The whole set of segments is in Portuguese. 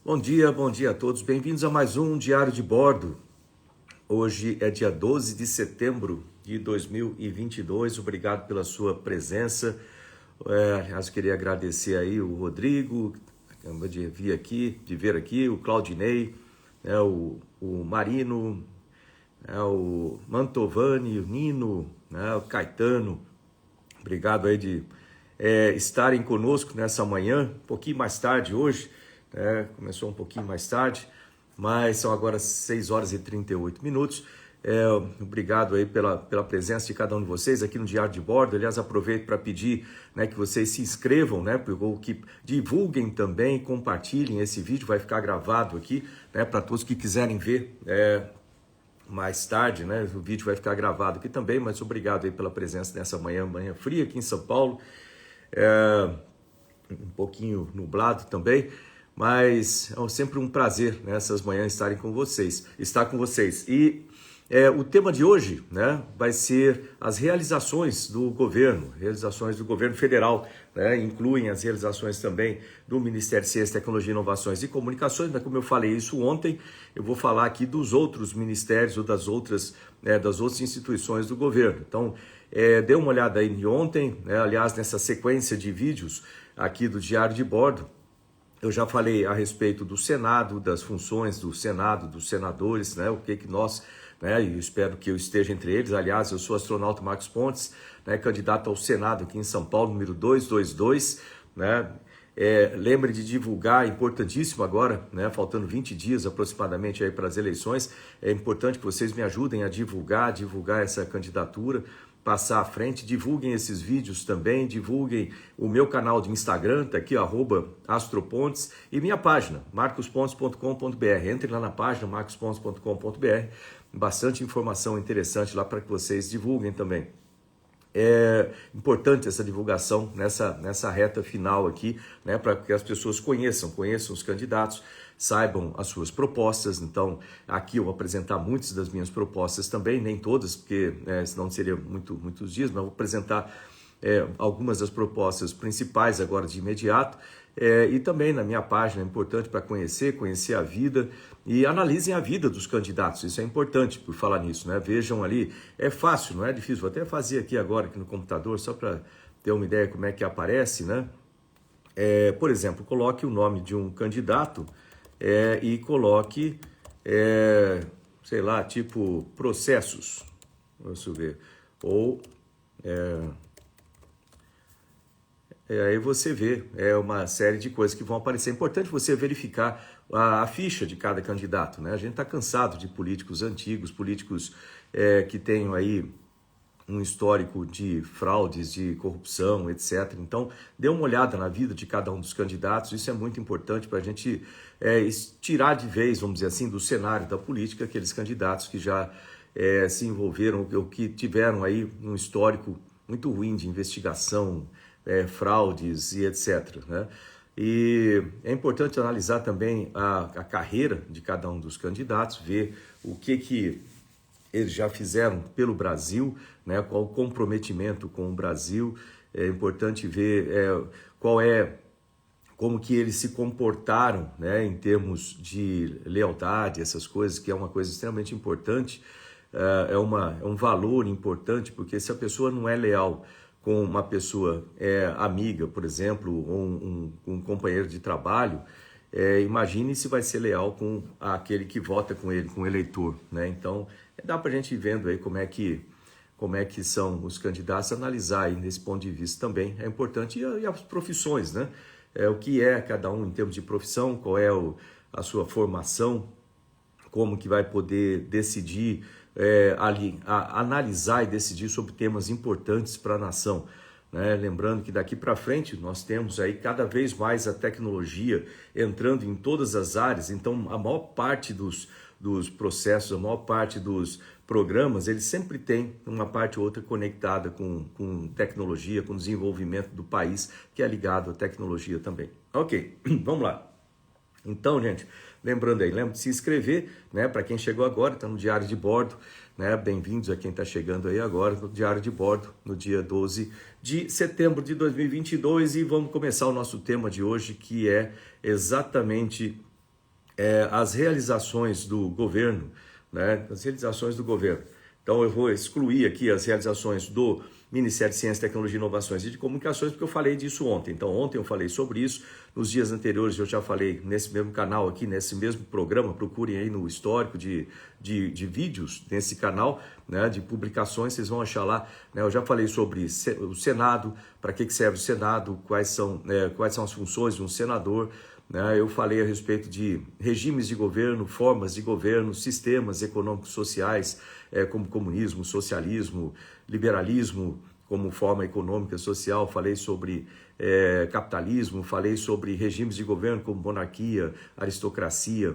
Bom dia a todos. Bem-vindos a mais um Diário de Bordo. Hoje é dia 12 de setembro de 2022. Obrigado pela sua presença. Eu queria agradecer aí o Rodrigo, acabou de ver aqui, o Claudinei, o Marino, o Mantovani, o Nino, o Caetano. Obrigado aí de estarem conosco nessa manhã, um pouquinho mais tarde hoje. Começou um pouquinho mais tarde, mas são agora 6 horas e 38 minutos. Obrigado aí pela presença de cada um de vocês aqui no Diário de Bordo. Aliás, aproveito para pedir que vocês se inscrevam, ou que divulguem também, compartilhem esse vídeo, vai ficar gravado aqui, para todos que quiserem ver mais tarde, o vídeo vai ficar gravado aqui também, mas obrigado aí pela presença nessa manhã fria aqui em São Paulo, um pouquinho nublado também. Mas é sempre um prazer nessas manhãs estar com vocês. E o tema de hoje vai ser as realizações do governo federal, incluem as realizações também do Ministério de Ciência, Tecnologia, Inovações e Comunicações, mas como eu falei isso ontem, eu vou falar aqui dos outros ministérios ou das outras instituições do governo. Então, dê uma olhada aí de ontem, aliás, nessa sequência de vídeos aqui do Diário de Bordo. Eu já falei a respeito do Senado, das funções do Senado, dos senadores, o que nós, e eu espero que eu esteja entre eles. Aliás, eu sou o astronauta Marcos Pontes, candidato ao Senado aqui em São Paulo, número 222, lembre de divulgar, é importantíssimo agora, faltando 20 dias aproximadamente aí para as eleições, é importante que vocês me ajudem a divulgar essa candidatura, passar à frente, divulguem esses vídeos também, divulguem o meu canal de Instagram, tá aqui, @astropontes, e minha página, marcospontes.com.br. Entre lá na página, marcospontes.com.br, bastante informação interessante lá para que vocês divulguem também. É importante essa divulgação nessa reta final aqui, para que as pessoas conheçam os candidatos, saibam as suas propostas. Então, aqui eu vou apresentar muitas das minhas propostas também, nem todas, porque senão seria muitos dias, mas vou apresentar algumas das propostas principais agora de imediato. E também na minha página é importante para conhecer a vida e analisem a vida dos candidatos. Isso é importante por falar nisso, Vejam ali, é fácil, não é difícil. Vou até fazer aqui agora aqui no computador só para ter uma ideia como é que aparece, por exemplo, coloque o nome de um candidato e coloque, sei lá, tipo processos, deixa eu ver, ou aí você vê uma série de coisas que vão aparecer. É importante você verificar a ficha de cada candidato, A gente está cansado de políticos antigos, políticos que tenham aí um histórico de fraudes, de corrupção, etc. Então, dê uma olhada na vida de cada um dos candidatos. Isso é muito importante para a gente tirar de vez, vamos dizer assim, do cenário da política, aqueles candidatos que já se envolveram, ou que tiveram aí um histórico muito ruim de investigação, fraudes e etc. E é importante analisar também a carreira de cada um dos candidatos, ver o que eles já fizeram pelo Brasil, qual o comprometimento com o Brasil. É importante ver como que eles se comportaram, em termos de lealdade, essas coisas, que é uma coisa extremamente importante, é um valor importante, porque se a pessoa não é leal com uma pessoa amiga, por exemplo, ou um companheiro de trabalho, imagine se vai ser leal com aquele que vota com ele, com o eleitor, Então, dá para a gente ir vendo aí como é que são os candidatos, analisar aí nesse ponto de vista também. É importante, e as profissões, o que é cada um em termos de profissão, qual é a sua formação, como que vai poder decidir, analisar e decidir sobre temas importantes para a nação. Lembrando que daqui para frente nós temos aí cada vez mais a tecnologia entrando em todas as áreas, então a maior parte dos processos, a maior parte dos programas, eles sempre têm uma parte ou outra conectada com tecnologia, com desenvolvimento do país, que é ligado à tecnologia também. Ok, vamos lá. Então, gente, lembrando aí, lembre de se inscrever, para quem chegou agora, está no Diário de Bordo, Bem-vindos a quem está chegando aí agora no Diário de Bordo, no dia 12 de setembro de 2022, e vamos começar o nosso tema de hoje, que é exatamente as realizações do governo, né? As realizações do governo. Então eu vou excluir aqui as realizações do Ministério de Ciência, Tecnologia, Inovações e de Comunicações, porque eu falei disso ontem. Então ontem eu falei sobre isso, nos dias anteriores eu já falei nesse mesmo canal aqui, nesse mesmo programa, procurem aí no histórico de vídeos nesse canal, né, de publicações, vocês vão achar lá, né, eu já falei sobre o Senado, para que serve o Senado, quais são as funções de um senador, né, eu falei a respeito de regimes de governo, formas de governo, sistemas econômicos sociais, como comunismo, socialismo, liberalismo como forma econômica social, falei sobre capitalismo, falei sobre regimes de governo como monarquia, aristocracia,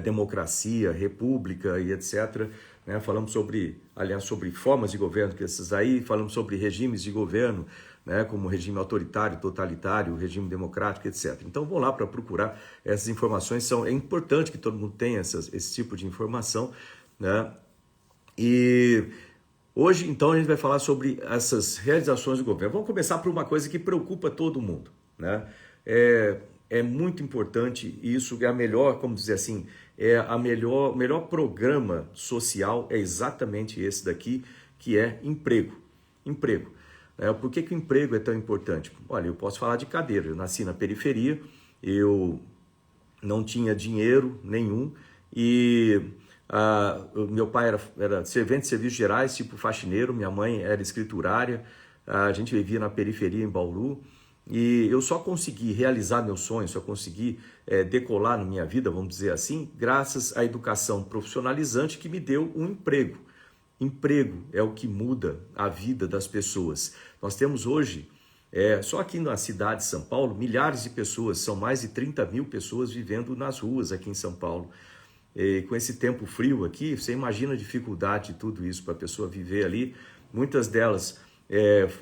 democracia, república e etc. Né? Falamos sobre, aliás, sobre formas de governo, que esses aí, falamos sobre regimes de governo, né? Como regime autoritário, totalitário, regime democrático, etc. Então vou lá para procurar essas informações, é importante que todo mundo tenha esse tipo de informação, né? E hoje, então, a gente vai falar sobre essas realizações do governo. Vamos começar por uma coisa que preocupa todo mundo, né? É muito importante isso, é a melhor, como dizer assim, o melhor programa social é exatamente esse daqui, que é emprego. Emprego. Por que o emprego é tão importante? Olha, eu posso falar de cadeira. Eu nasci na periferia, eu não tinha dinheiro nenhum e meu pai era servente de serviços gerais, tipo faxineiro, minha mãe era escriturária, a gente vivia na periferia em Bauru e eu só consegui realizar meus sonhos, só consegui decolar na minha vida, vamos dizer assim, graças à educação profissionalizante que me deu um emprego. Emprego é o que muda a vida das pessoas. Nós temos hoje, só aqui na cidade de São Paulo, milhares de pessoas, são mais de 30 mil pessoas vivendo nas ruas aqui em São Paulo. E com esse tempo frio aqui, você imagina a dificuldade de tudo isso para a pessoa viver ali. Muitas delas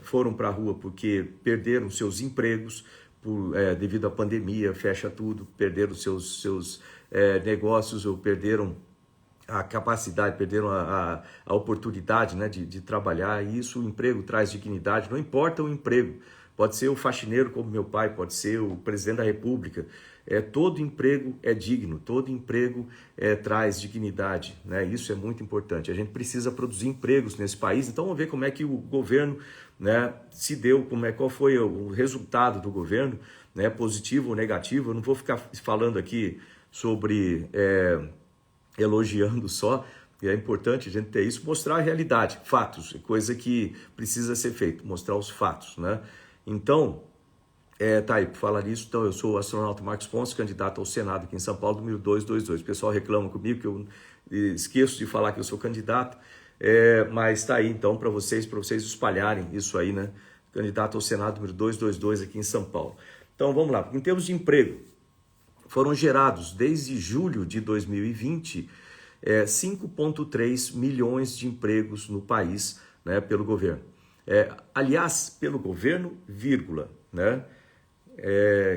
foram para a rua porque perderam seus empregos devido à pandemia, fecha tudo, perderam seus negócios ou perderam a capacidade, perderam a oportunidade, né, de trabalhar, e isso, o emprego traz dignidade, não importa o emprego, pode ser o faxineiro como meu pai, pode ser o presidente da República, todo emprego é digno, todo emprego traz dignidade, né? Isso é muito importante, a gente precisa produzir empregos nesse país, então vamos ver como é que o governo, né, se deu, qual foi o resultado do governo, né, positivo ou negativo. Eu não vou ficar falando aqui sobre elogiando só, e é importante a gente ter isso, mostrar a realidade, fatos, coisa que precisa ser feito, mostrar os fatos, né? Então, tá aí, por falar nisso, então eu sou o astronauta Marcos Pontes, candidato ao Senado aqui em São Paulo, número 222. O pessoal reclama comigo que eu esqueço de falar que eu sou candidato, mas tá aí então para vocês espalharem isso aí, né? Candidato ao Senado, número 222 aqui em São Paulo. Então vamos lá, em termos de emprego, foram gerados desde julho de 2020 5,3 milhões de empregos no país, né, pelo governo. Aliás, pelo governo, vírgula, né?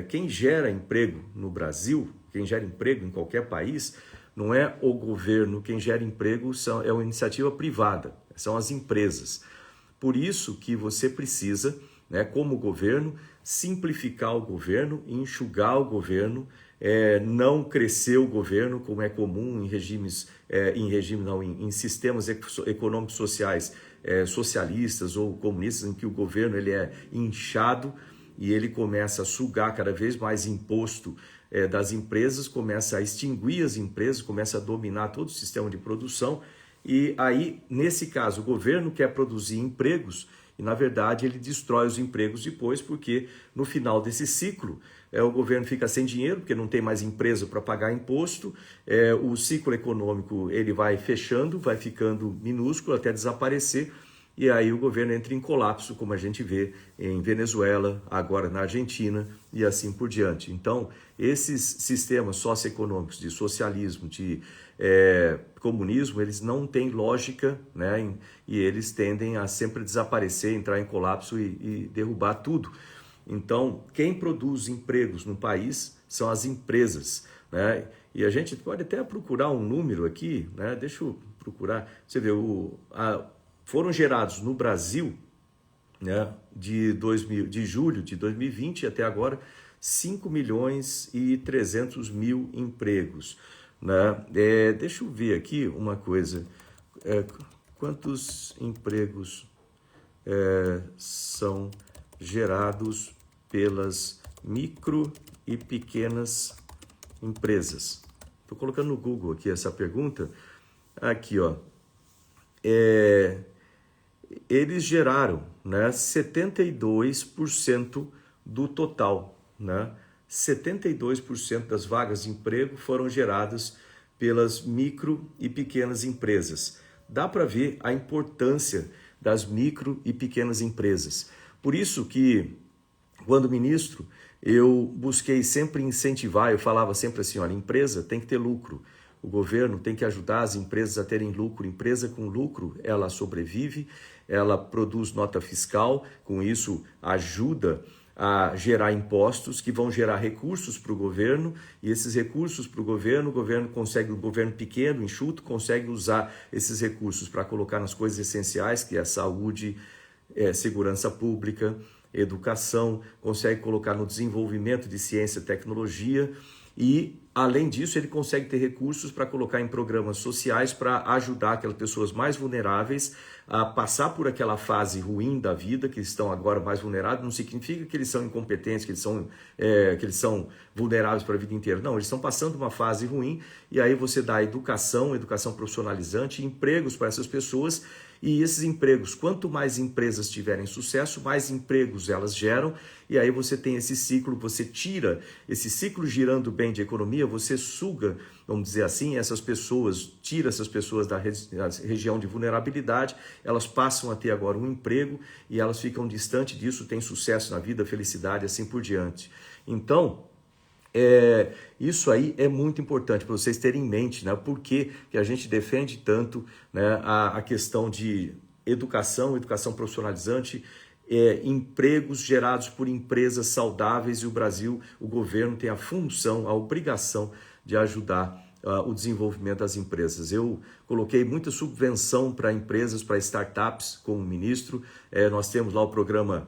Quem gera emprego no Brasil, quem gera emprego em qualquer país, não é o governo, quem gera emprego é uma iniciativa privada, são as empresas. Por isso que você precisa, né, como governo, simplificar o governo, enxugar o governo, não crescer o governo, como é comum em sistemas econômicos sociais socialistas ou comunistas, em que o governo ele é inchado e ele começa a sugar cada vez mais imposto das empresas, começa a extinguir as empresas, começa a dominar todo o sistema de produção. E aí, nesse caso, o governo quer produzir empregos e, na verdade, ele destrói os empregos depois, porque no final desse ciclo, o governo fica sem dinheiro, porque não tem mais empresa para pagar imposto, o ciclo econômico ele vai fechando, vai ficando minúsculo até desaparecer, e aí o governo entra em colapso, como a gente vê em Venezuela, agora na Argentina e assim por diante. Então, esses sistemas socioeconômicos de socialismo, de comunismo, eles não têm lógica, né? E eles tendem a sempre desaparecer, entrar em colapso e derrubar tudo. Então, quem produz empregos no país são as empresas, né? E a gente pode até procurar um número aqui, né? Deixa eu procurar. Você vê, foram gerados no Brasil, né, de julho de 2020 até agora, 5.300.000 empregos, né? Deixa eu ver aqui uma coisa, quantos empregos são gerados pelas micro e pequenas empresas? Estou colocando no Google aqui essa pergunta, aqui ó, eles geraram, né, 72% do total, né? 72% das vagas de emprego foram geradas pelas micro e pequenas empresas. Dá para ver a importância das micro e pequenas empresas. Por isso que, quando ministro, eu busquei sempre incentivar, eu falava sempre assim, olha, empresa tem que ter lucro. O governo tem que ajudar as empresas a terem lucro. Empresa com lucro, ela sobrevive, ela produz nota fiscal, com isso ajuda a gerar impostos que vão gerar recursos para o governo, e esses recursos para o governo consegue, o governo pequeno, enxuto, consegue usar esses recursos para colocar nas coisas essenciais, que é a saúde, segurança pública, educação, consegue colocar no desenvolvimento de ciência e tecnologia, e além disso ele consegue ter recursos para colocar em programas sociais para ajudar aquelas pessoas mais vulneráveis a passar por aquela fase ruim da vida, que estão agora mais vulneráveis. Não significa que eles são incompetentes, que eles são vulneráveis para a vida inteira. Não, eles estão passando uma fase ruim, e aí você dá educação profissionalizante, empregos para essas pessoas. E esses empregos, quanto mais empresas tiverem sucesso, mais empregos elas geram, e aí você tem esse ciclo, você tira esse ciclo girando bem de economia, você suga, vamos dizer assim, essas pessoas, tira essas pessoas da região de vulnerabilidade, elas passam a ter agora um emprego e elas ficam distante disso, têm sucesso na vida, felicidade, assim por diante. Então, isso aí é muito importante para vocês terem em mente, né? Por que a gente defende tanto, né, a questão de educação profissionalizante, empregos gerados por empresas saudáveis, e o Brasil, o governo tem a função, a obrigação de ajudar o desenvolvimento das empresas. Eu coloquei muita subvenção para empresas, para startups, como ministro. Nós temos lá o programa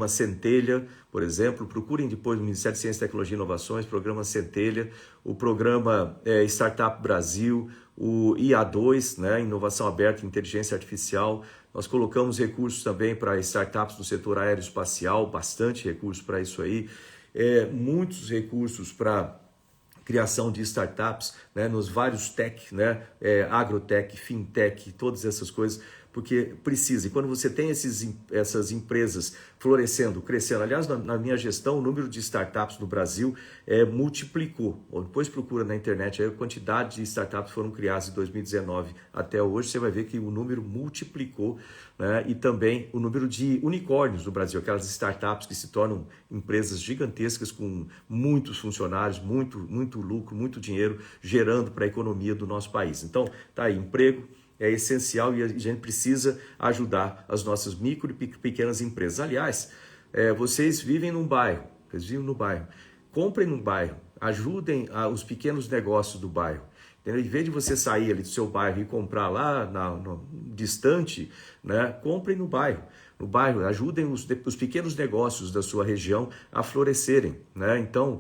Centelha, por exemplo. Procurem depois no Ministério de Ciência, Tecnologia e Inovações, programa Centelha, o programa Startup Brasil, o IA2, né, Inovação Aberta e Inteligência Artificial. Nós colocamos recursos também para startups no setor aeroespacial, bastante recursos para isso aí, muitos recursos para criação de startups, né, nos vários tech, né, agrotech, fintech, todas essas coisas, porque precisa. E quando você tem essas empresas florescendo, crescendo, aliás, na minha gestão, o número de startups no Brasil multiplicou. Depois procura na internet aí a quantidade de startups foram criadas de 2019 até hoje, você vai ver que o número multiplicou, né? E também o número de unicórnios no Brasil, aquelas startups que se tornam empresas gigantescas com muitos funcionários, muito lucro, muito dinheiro gerando para a economia do nosso país. Então, tá aí, emprego é essencial e a gente precisa ajudar as nossas micro e pequenas empresas. Aliás, vocês vivem num bairro, comprem num bairro, ajudem os pequenos negócios do bairro. Em vez de você sair ali do seu bairro e comprar lá no distante, né, comprem no bairro. No bairro, ajudem os pequenos negócios da sua região a florescerem, né? Então,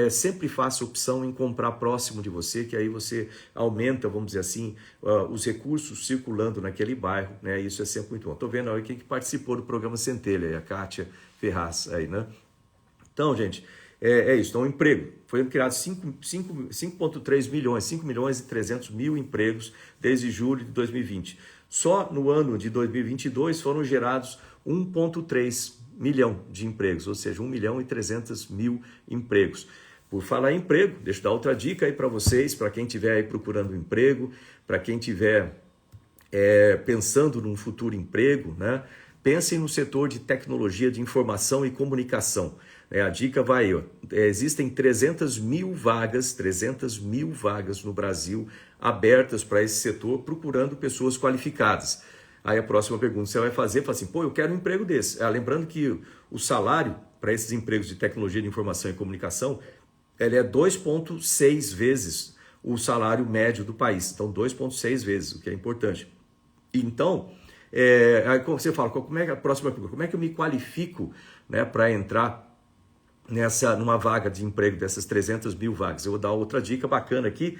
sempre faça opção em comprar próximo de você, que aí você aumenta, vamos dizer assim, os recursos circulando naquele bairro, né? Isso é sempre muito bom. Estou vendo aí quem que participou do programa Centelha, a Kátia Ferraz aí, né? Então, gente, isso. Então, o emprego. Foram criados 5,3 milhões, 5.300.000 empregos desde julho de 2020. Só no ano de 2022 foram gerados 1,3 milhão de empregos, ou seja, 1.300.000 empregos. Por falar em emprego, deixa eu dar outra dica aí para vocês, para quem estiver aí procurando um emprego, para quem estiver pensando num futuro emprego, né? Pensem no setor de tecnologia de informação e comunicação. A dica vai aí, existem 300.000 vagas no Brasil abertas para esse setor, procurando pessoas qualificadas. Aí a próxima pergunta que você vai fazer, fala assim, eu quero um emprego desse. Lembrando que o salário para esses empregos de tecnologia de informação e comunicação, ele é 2,6 vezes o salário médio do país. Então, 2,6 vezes, o que é importante. Então, aí você fala, como é que a próxima pergunta? Como é que eu me qualifico, né, para entrar numa vaga de emprego dessas 300 mil vagas. Eu vou dar outra dica bacana aqui,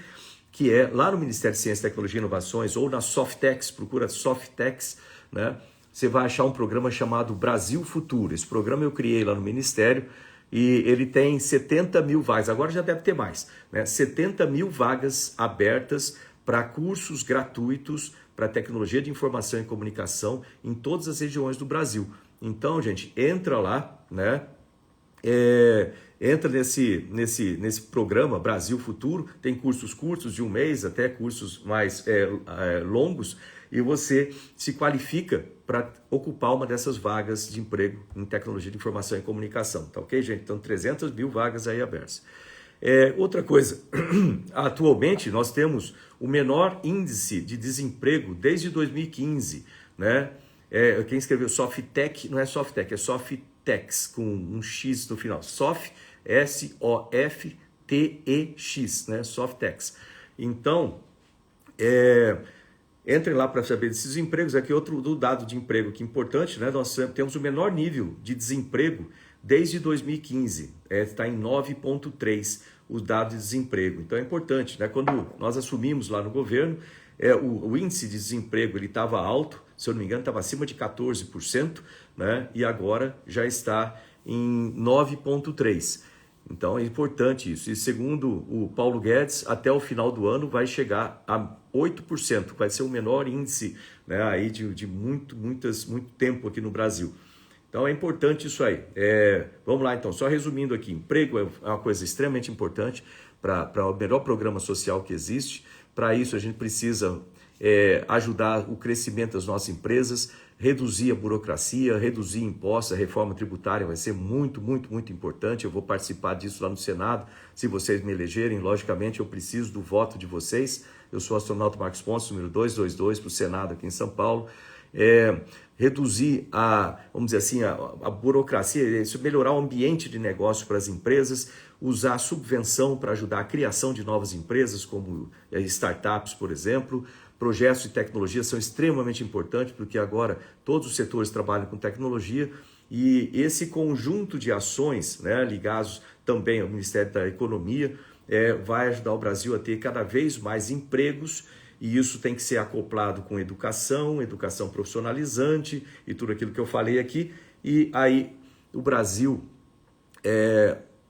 que é lá no Ministério de Ciência, Tecnologia e Inovações ou na Softex, procura Softex, né? Você vai achar um programa chamado Brasil Futuro. Esse programa eu criei lá no Ministério e ele tem 70 mil vagas, agora já deve ter mais, né? 70 mil vagas abertas para cursos gratuitos para tecnologia de informação e comunicação em todas as regiões do Brasil. Então, gente, entra lá, né? Entra nesse programa Brasil Futuro, tem cursos curtos de um mês até cursos mais longos, e você se qualifica para ocupar uma dessas vagas de emprego em tecnologia de informação e comunicação, tá ok, gente? Então 300 mil vagas aí abertas. Outra coisa, atualmente nós temos o menor índice de desemprego desde 2015, né? Quem escreveu Softec, não é Softec, é Softex, com um X no final. Soft, S-O-F-T-E-X, né? Softex. Então, entrem lá para saber desses empregos. Aqui outro do dado de emprego que é importante, né? Nós temos o menor nível de desemprego desde 2015. Está em 9,3 o dado de desemprego. Então é importante, né? Quando nós assumimos lá no governo, o índice de desemprego ele estava alto, se eu não me engano, estava acima de 14%, né? E agora já está em 9,3%. Então é importante isso. E segundo o Paulo Guedes, até o final do ano vai chegar a 8%, vai ser o menor índice, né, aí de muito tempo aqui no Brasil. Então é importante isso aí. Vamos lá então, só resumindo aqui, emprego é uma coisa extremamente importante para o melhor programa social que existe. Para isso a gente precisa ajudar o crescimento das nossas empresas, reduzir a burocracia, reduzir impostos, a reforma tributária vai ser muito importante. Eu vou participar disso lá no Senado, se vocês me elegerem, logicamente eu preciso do voto de vocês. Eu sou o astronauta Marcos Pontes, número 222 para o Senado aqui em São Paulo. Reduzir vamos dizer assim, a burocracia, isso, melhorar o ambiente de negócio para as empresas, usar a subvenção para ajudar a criação de novas empresas, como startups, por exemplo. Projetos de tecnologia são extremamente importantes, porque agora todos os setores trabalham com tecnologia e esse conjunto de ações, né, ligados também ao Ministério da Economia, vai ajudar o Brasil a ter cada vez mais empregos, e isso tem que ser acoplado com educação profissionalizante e tudo aquilo que eu falei aqui. E aí o Brasil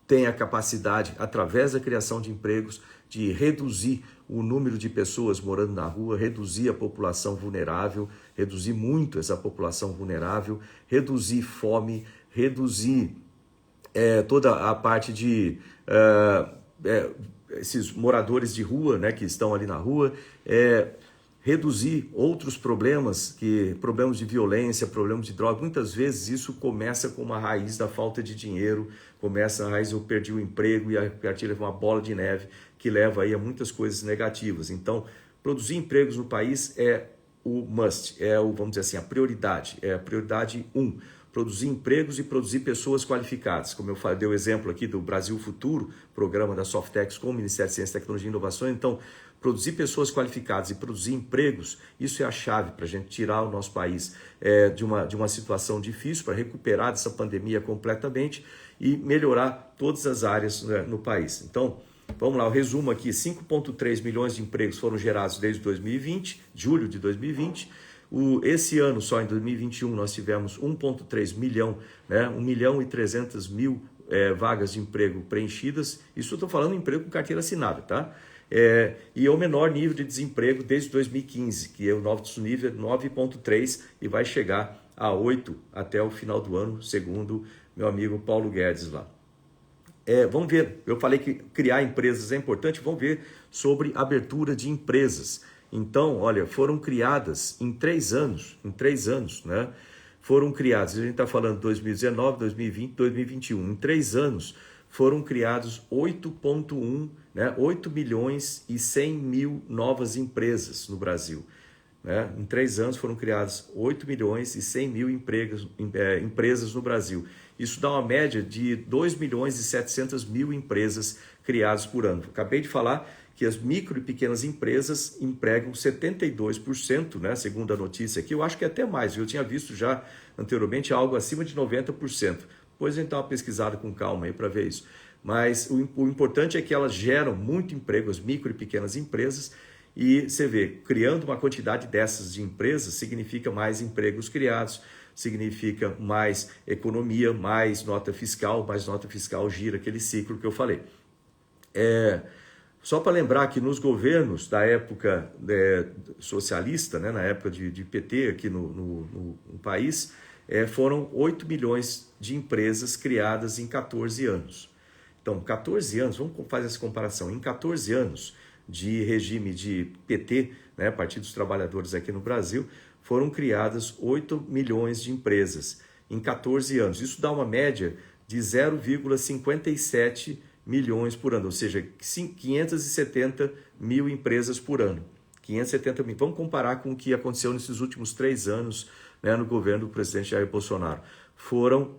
tem a capacidade, através da criação de empregos, de reduzir o número de pessoas morando na rua, reduzir a população vulnerável, reduzir muito essa população vulnerável, reduzir fome, reduzir toda a parte de esses moradores de rua, né, que estão ali na rua, reduzir outros problemas, problemas de violência, problemas de droga. Muitas vezes isso começa com uma raiz da falta de dinheiro, começa a raiz eu perdi o emprego e a partir leva uma bola de neve que leva aí a muitas coisas negativas. Então, produzir empregos no país é o must, vamos dizer assim, a prioridade, é a prioridade 1. Produzir empregos e produzir pessoas qualificadas. Como eu dei o exemplo aqui do Brasil Futuro, programa da Softex com o Ministério de Ciência, Tecnologia e Inovação. Então, produzir pessoas qualificadas e produzir empregos, isso é a chave para a gente tirar o nosso país de uma situação difícil, para recuperar dessa pandemia completamente e melhorar todas as áreas, né, no país. Então, vamos lá, o resumo aqui, 5,3 milhões de empregos foram gerados desde 2020, julho de 2020. Esse ano, só em 2021, nós tivemos 1,3 milhão, né? 1.300.000 vagas de emprego preenchidas. Isso eu estou falando de emprego com carteira assinada, tá? E é o menor nível de desemprego desde 2015, que é o nosso nível é 9,3 e vai chegar a 8 até o final do ano, segundo meu amigo Paulo Guedes lá. Vamos ver, eu falei que criar empresas é importante, vamos ver sobre abertura de empresas. Então, olha, foram criadas em 3 anos, né? Foram criadas, a gente está falando de 2019, 2020, 2021, em 3 anos foram criados 8,1, né? 8 milhões e 100 mil novas empresas no Brasil. Né? Em 3 anos foram criadas 8 milhões e 100 mil empresas no Brasil. Isso dá uma média de 2 milhões e 700 mil empresas criadas por ano. Acabei de falar que as micro e pequenas empresas empregam 72%, né, segundo a notícia aqui. Eu acho que é até mais, eu tinha visto já anteriormente algo acima de 90%. Depois a gente dá uma pesquisada com calma aí para ver isso. Mas o importante é que elas geram muito emprego, as micro e pequenas empresas, e você vê, criando uma quantidade dessas de empresas, significa mais empregos criados, significa mais economia, mais nota fiscal gira aquele ciclo que eu falei. Só para lembrar que nos governos da época socialista, né, na época de PT aqui no país, foram 8 milhões de empresas criadas em 14 anos. Então, 14 anos, vamos fazer essa comparação, em 14 anos de regime de PT, né, Partido dos Trabalhadores aqui no Brasil, foram criadas 8 milhões de empresas em 14 anos. Isso dá uma média de 0,57 milhões por ano, ou seja, 570 mil empresas por ano. 570 mil. Vamos comparar com o que aconteceu nesses últimos 3 anos, né, no governo do presidente Jair Bolsonaro. Foram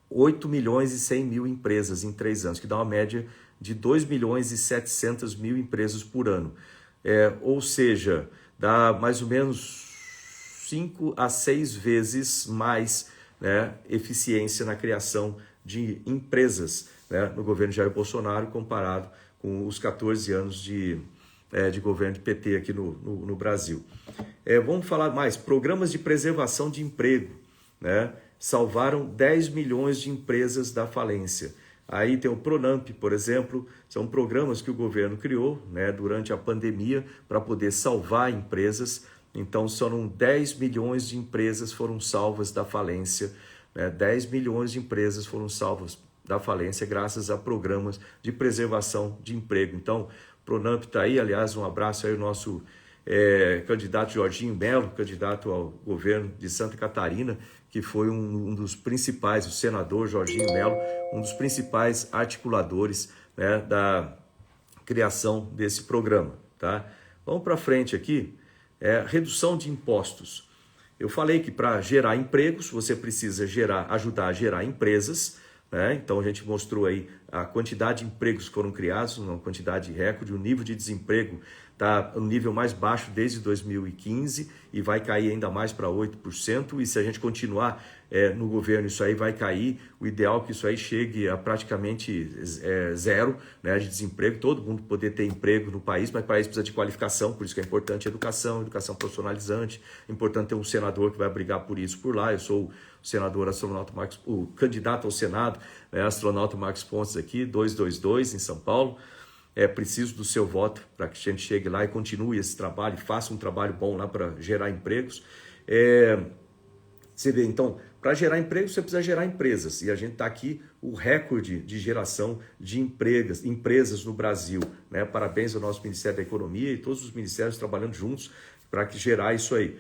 8 milhões e 100 mil empresas em 3 anos, que dá uma média de 2 milhões e 700 mil empresas por ano. Ou seja, dá mais ou menos 5 a 6 vezes mais, né, eficiência na criação de empresas, né, no governo Jair Bolsonaro, comparado com os 14 anos de governo de PT aqui no Brasil. Vamos falar mais, programas de preservação de emprego, né, salvaram 10 milhões de empresas da falência. Aí tem o Pronamp, por exemplo, são programas que o governo criou, né, durante a pandemia para poder salvar empresas. Então, foram 10 milhões de empresas foram salvas da falência, né? 10 milhões de empresas foram salvas da falência graças a programas de preservação de emprego. Então, Pronamp está aí, aliás, um abraço aí ao nosso candidato Jorginho Melo, candidato ao governo de Santa Catarina, que foi um dos principais, o senador Jorginho Melo, um dos principais articuladores, né, da criação desse programa. Tá? Vamos para frente aqui, redução de impostos. Eu falei que para gerar empregos, você precisa ajudar a gerar empresas, né? Então a gente mostrou aí a quantidade de empregos que foram criados, uma quantidade recorde, o nível de desemprego está no nível mais baixo desde 2015 e vai cair ainda mais para 8%, e se a gente continuar no governo isso aí vai cair, o ideal é que isso aí chegue a praticamente zero, né, de desemprego, todo mundo poder ter emprego no país, mas para isso precisa de qualificação, por isso que é importante a educação profissionalizante, é importante ter um senador que vai brigar por isso por lá. Eu sou o senador astronauta Marcos, o candidato ao Senado, né, astronauta Marcos Pontes aqui, 222 em São Paulo. Preciso do seu voto para que a gente chegue lá e continue esse trabalho, faça um trabalho bom lá para gerar empregos. Você vê, então, para gerar empregos, você precisa gerar empresas. E a gente está aqui, o recorde de geração de empresas no Brasil, né? Parabéns ao nosso Ministério da Economia e todos os ministérios trabalhando juntos para gerar isso aí.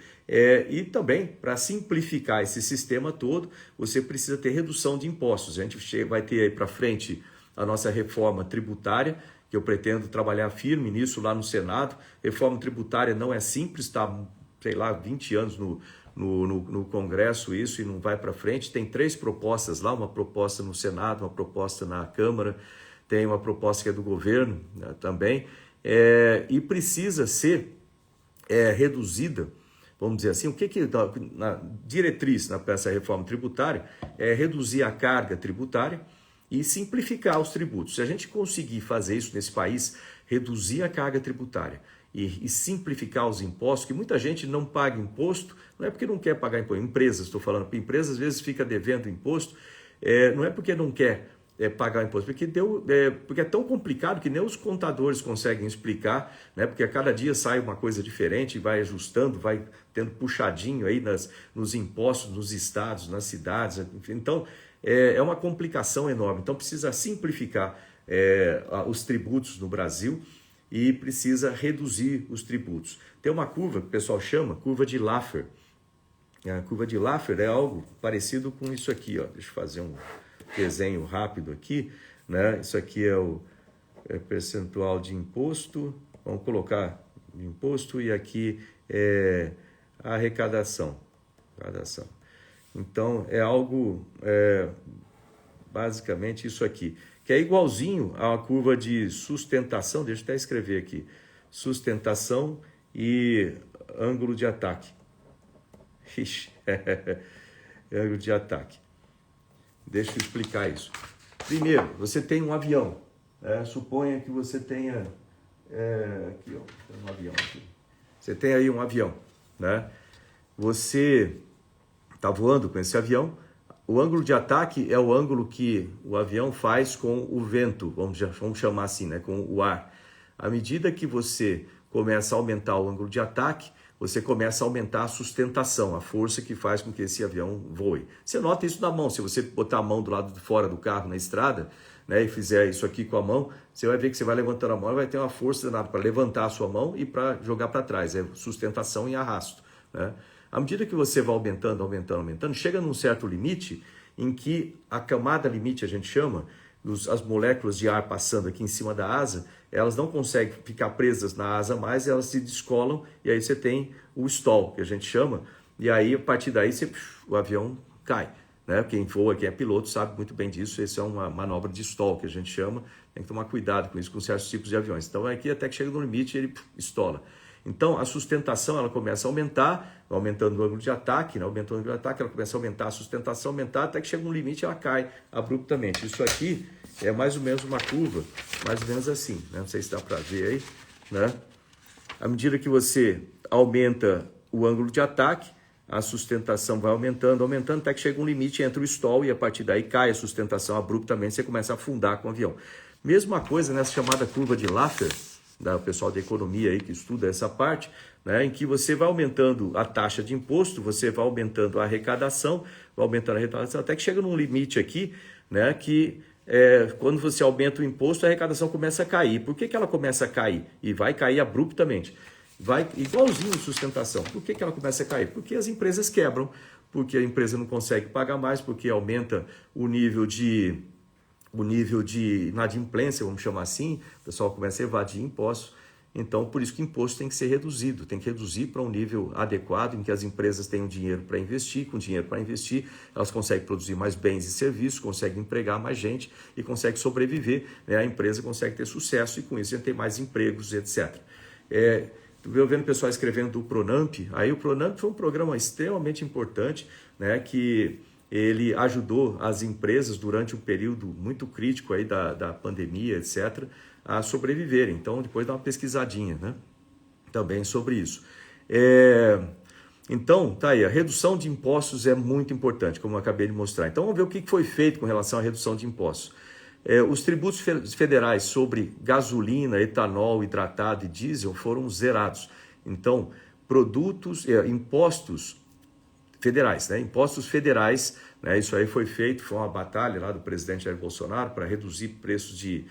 E também, para simplificar esse sistema todo, você precisa ter redução de impostos. A gente vai ter aí para frente a nossa reforma tributária, que eu pretendo trabalhar firme nisso lá no Senado. Reforma tributária não é simples, está, sei lá, 20 anos no Congresso isso e não vai para frente. Tem 3 propostas lá, uma proposta no Senado, uma proposta na Câmara, tem uma proposta que é do governo, né, também, e precisa ser reduzida, vamos dizer assim. O que na diretriz nessa reforma tributária é reduzir a carga tributária e simplificar os tributos. Se a gente conseguir fazer isso nesse país, reduzir a carga tributária e simplificar os impostos, que muita gente não paga imposto, não é porque não quer pagar imposto, empresas, estou falando, empresas às vezes fica devendo imposto, não é porque não quer pagar imposto, porque é tão complicado que nem os contadores conseguem explicar, né? Porque a cada dia sai uma coisa diferente, vai ajustando, vai tendo puxadinho aí nos impostos, nos estados, nas cidades, enfim. Então, é uma complicação enorme. Então, precisa simplificar os tributos no Brasil e precisa reduzir os tributos. Tem uma curva que o pessoal chama curva de Laffer. A curva de Laffer é algo parecido com isso aqui, ó. Deixa eu fazer um desenho rápido aqui, né? Isso aqui é o percentual de imposto, vamos colocar de imposto, e aqui é a arrecadação. Então, é algo, basicamente isso aqui, que é igualzinho a curva de sustentação, deixa eu até escrever aqui, sustentação e ângulo de ataque. Ixi, ângulo de ataque. Deixa eu explicar isso. Primeiro, você tem um avião. Suponha que você tenha... aqui, ó, tem um avião aqui. Você tem aí um avião, né? Você está voando com esse avião. O ângulo de ataque é o ângulo que o avião faz com o vento, vamos chamar assim, né? Com o ar. À medida que você começa a aumentar o ângulo de ataque, você começa a aumentar a sustentação, a força que faz com que esse avião voe. Você nota isso na mão. Se você botar a mão do lado de fora do carro, na estrada, né, e fizer isso aqui com a mão, você vai ver que você vai levantando a mão e vai ter uma força danada para levantar a sua mão e para jogar para trás. É sustentação e arrasto, né? À medida que você vai aumentando, chega num certo limite em que a camada limite, a gente chama, as moléculas de ar passando aqui em cima da asa, elas não conseguem ficar presas na asa mais, elas se descolam e aí você tem o stall, que a gente chama, e aí a partir daí o avião cai, né? Quem voa, quem é piloto sabe muito bem disso, essa é uma manobra de stall que a gente chama, tem que tomar cuidado com isso, com certos tipos de aviões. Então aqui até que chega no limite ele estola. Então a sustentação ela começa a aumentar, aumentando o ângulo de ataque, né? Aumentando o ângulo de ataque, ela começa a aumentar, a sustentação aumentar, até que chega um limite e ela cai abruptamente. Isso aqui é mais ou menos uma curva, mais ou menos assim, né? Não sei se dá para ver aí, né? À medida que você aumenta o ângulo de ataque, a sustentação vai aumentando, até que chega um limite entre o stall e a partir daí cai a sustentação abruptamente, você começa a afundar com o avião. Mesma coisa nessa chamada curva de Laffer, da pessoal de economia aí que estuda essa parte, né, em que você vai aumentando a taxa de imposto, você vai aumentando a arrecadação, até que chega num limite aqui, né, que quando você aumenta o imposto, a arrecadação começa a cair. Por que ela começa a cair? E vai cair abruptamente. Vai igualzinho a sustentação. Por que ela começa a cair? Porque as empresas quebram, porque a empresa não consegue pagar mais, porque aumenta o nível de inadimplência, vamos chamar assim, o pessoal começa a evadir impostos. Então, por isso que o imposto tem que ser reduzido, tem que reduzir para um nível adequado em que as empresas tenham dinheiro para investir, com dinheiro para investir, elas conseguem produzir mais bens e serviços, conseguem empregar mais gente e conseguem sobreviver, né? A empresa consegue ter sucesso e com isso a gente tem mais empregos, etc. Eu vendo o pessoal escrevendo do Pronamp, aí o Pronamp foi um programa extremamente importante, né, que ele ajudou as empresas durante um período muito crítico aí da pandemia, etc., a sobreviverem. Então, depois dá uma pesquisadinha, né, também sobre isso. Então, tá aí, a redução de impostos é muito importante, como eu acabei de mostrar. Então, vamos ver o que foi feito com relação à redução de impostos. Os tributos federais sobre gasolina, etanol, hidratado e diesel foram zerados. Então, impostos federais, né? Impostos federais, né? Isso aí foi feito, foi uma batalha lá do presidente Jair Bolsonaro para reduzir preços de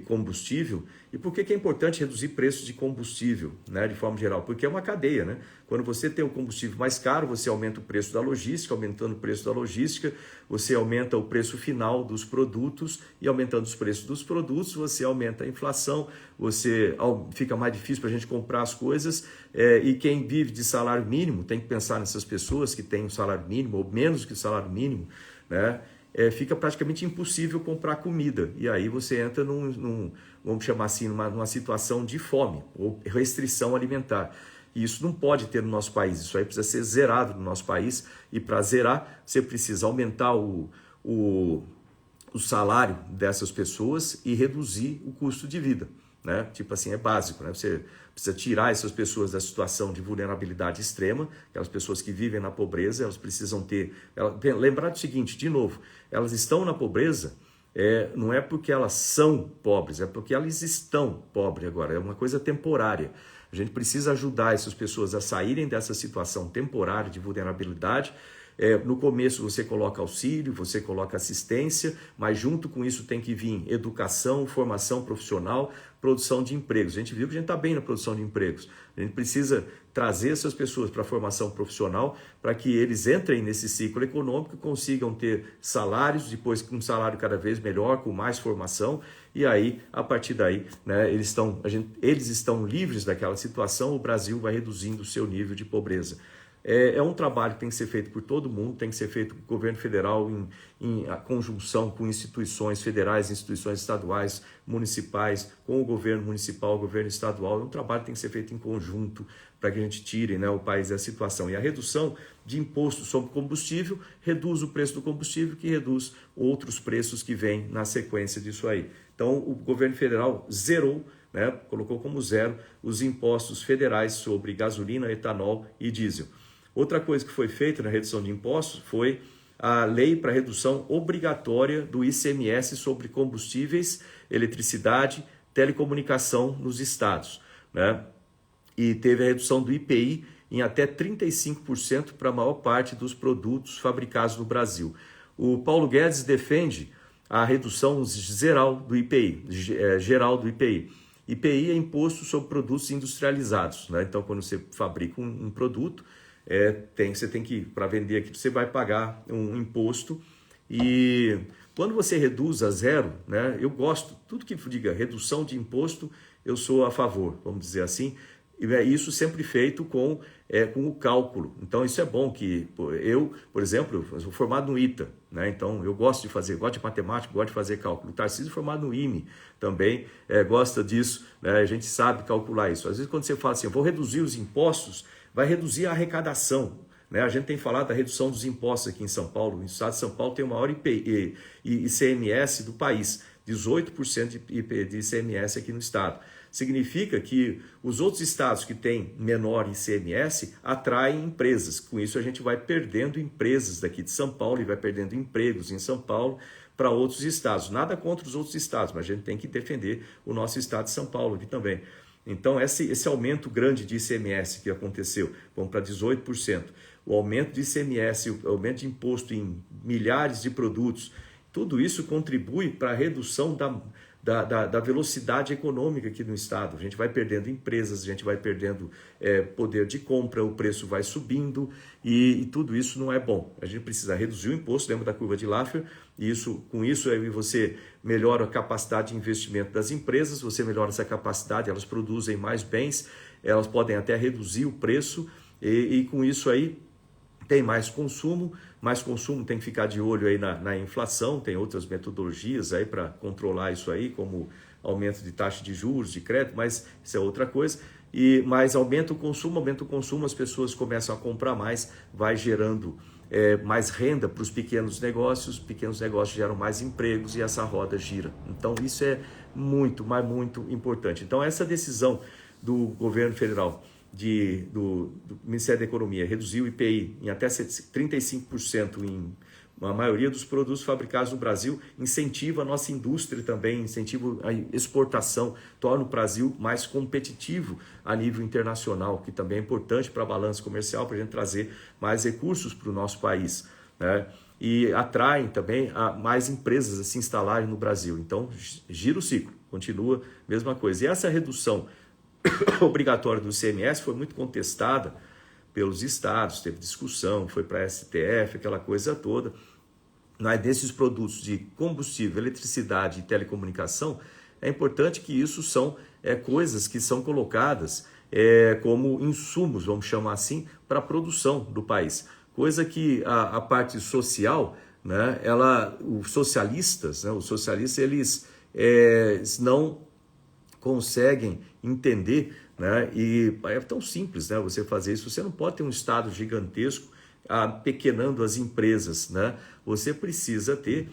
combustível. E por que é importante reduzir preços de combustível, né, de forma geral? Porque é uma cadeia, né? Quando você tem o combustível mais caro, você aumenta o preço da logística, aumentando o preço da logística, você aumenta o preço final dos produtos e aumentando os preços dos produtos, você aumenta a inflação, fica mais difícil para a gente comprar as coisas e quem vive de salário mínimo, tem que pensar nessas pessoas que têm um salário mínimo ou menos que o salário mínimo, né? Fica praticamente impossível comprar comida. E aí você entra vamos chamar assim, numa situação de fome ou restrição alimentar. E isso não pode ter no nosso país, isso aí precisa ser zerado no nosso país. E para zerar, você precisa aumentar o salário dessas pessoas e reduzir o custo de vida, né? Tipo assim, é básico, né? Você precisa tirar essas pessoas da situação de vulnerabilidade extrema, aquelas pessoas que vivem na pobreza, elas precisam lembrar do seguinte, de novo, elas estão na pobreza, não é porque elas são pobres, é porque elas estão pobres agora, é uma coisa temporária. A gente precisa ajudar essas pessoas a saírem dessa situação temporária de vulnerabilidade. No começo você coloca auxílio, você coloca assistência, mas junto com isso tem que vir educação, formação profissional, produção de empregos. A gente viu que a gente está bem na produção de empregos. A gente precisa trazer essas pessoas para a formação profissional para que eles entrem nesse ciclo econômico e consigam ter salários, depois um salário cada vez melhor, com mais formação, e aí, a partir daí, né, eles estão livres daquela situação, o Brasil vai reduzindo o seu nível de pobreza. É um trabalho que tem que ser feito por todo mundo, tem que ser feito pelo governo federal em conjunção com instituições federais, instituições estaduais, municipais, com o governo municipal, o governo estadual. É um trabalho que tem que ser feito em conjunto para que a gente tire, né, o país da situação. E a redução de imposto sobre combustível reduz o preço do combustível, que reduz outros preços que vêm na sequência disso aí. Então, o governo federal zerou, né, colocou como zero os impostos federais sobre gasolina, etanol e diesel. Outra coisa que foi feita na redução de impostos foi a lei para redução obrigatória do ICMS sobre combustíveis, eletricidade, telecomunicação nos estados, né? E teve a redução do IPI em até 35% para a maior parte dos produtos fabricados no Brasil. O Paulo Guedes defende a redução geral do IPI, IPI é imposto sobre produtos industrializados, né? Então, quando você fabrica um produto, você tem que, para vender aqui, você vai pagar um imposto. E quando você reduz a zero, né? Eu gosto, tudo que diga redução de imposto, eu sou a favor, vamos dizer assim. E isso sempre feito com o cálculo. Então, isso é bom que eu, por exemplo, eu sou formado no ITA, né? Então eu gosto de matemática, gosto de fazer cálculo. O Tarcísio é formado no IME também, gosta disso, né? A gente sabe calcular isso. Às vezes quando você fala assim, eu vou reduzir os impostos, vai reduzir a arrecadação, né? A gente tem falado da redução dos impostos aqui em São Paulo. O estado de São Paulo tem o maior ICMS do país, 18% de ICMS aqui no estado. Significa que os outros estados que têm menor ICMS atraem empresas. Com isso a gente vai perdendo empresas daqui de São Paulo e vai perdendo empregos em São Paulo para outros estados. Nada contra os outros estados, mas a gente tem que defender o nosso estado de São Paulo aqui também. Então esse aumento grande de ICMS que aconteceu, vamos para 18%, o aumento de ICMS, o aumento de imposto em milhares de produtos, tudo isso contribui para a redução da velocidade econômica aqui no estado. A gente vai perdendo empresas, a gente vai perdendo poder de compra, o preço vai subindo e tudo isso não é bom. A gente precisa reduzir o imposto, lembra da curva de Laffer, e com isso aí você melhora a capacidade de investimento das empresas, você melhora essa capacidade, elas produzem mais bens, elas podem até reduzir o preço e com isso aí tem mais consumo tem que ficar de olho aí na inflação, tem outras metodologias aí para controlar isso aí, como aumento de taxa de juros, de crédito, mas isso é outra coisa. Mas aumenta o consumo, as pessoas começam a comprar mais, vai gerando mais renda para os pequenos negócios geram mais empregos e essa roda gira. Então isso é muito, mas muito importante. Então essa decisão do governo federal, do Ministério da Economia, reduzir o IPI em até 35% em a maioria dos produtos fabricados no Brasil, incentiva a nossa indústria também, incentiva a exportação, torna o Brasil mais competitivo a nível internacional, que também é importante para a balança comercial, para a gente trazer mais recursos para o nosso país, né? E atraem também mais empresas a se instalarem no Brasil. Então, gira o ciclo, continua a mesma coisa. E essa redução obrigatória do ICMS foi muito contestada pelos estados, teve discussão, foi para a STF, aquela coisa toda. Desses produtos de combustível, eletricidade e telecomunicação, é importante que isso são coisas que são colocadas como insumos, vamos chamar assim, para a produção do país. Coisa que a parte social, né, os socialistas, eles não conseguem entender, né? E é tão simples, né, você fazer isso. Você não pode ter um estado gigantesco apequenando as empresas, né? Você precisa ter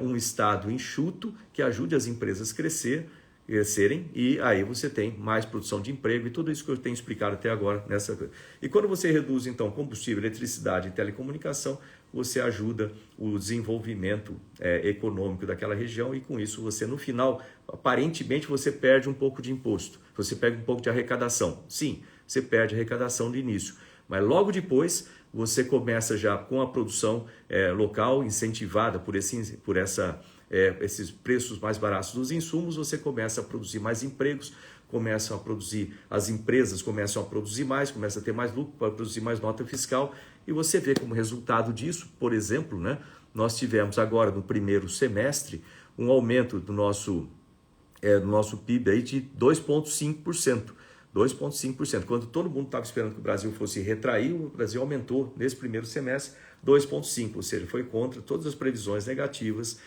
um estado enxuto que ajude as empresas crescerem e aí você tem mais produção de emprego e tudo isso que eu tenho explicado até agora nessa. E quando você reduz então combustível, eletricidade e telecomunicação, você ajuda o desenvolvimento econômico daquela região e com isso você no final, aparentemente você perde um pouco de imposto, você perde um pouco de arrecadação. Sim, você perde arrecadação no início, mas logo depois você começa já com a produção local incentivada por esses preços mais baratos dos insumos, você começa a produzir mais empregos, as empresas começam a produzir mais, começa a ter mais lucro para produzir mais nota fiscal e você vê como resultado disso, por exemplo, né, nós tivemos agora no primeiro semestre um aumento do nosso PIB aí de 2,5%. 2,5%. Quando todo mundo estava esperando que o Brasil fosse retrair, o Brasil aumentou nesse primeiro semestre 2,5%, ou seja, foi contra todas as previsões negativas,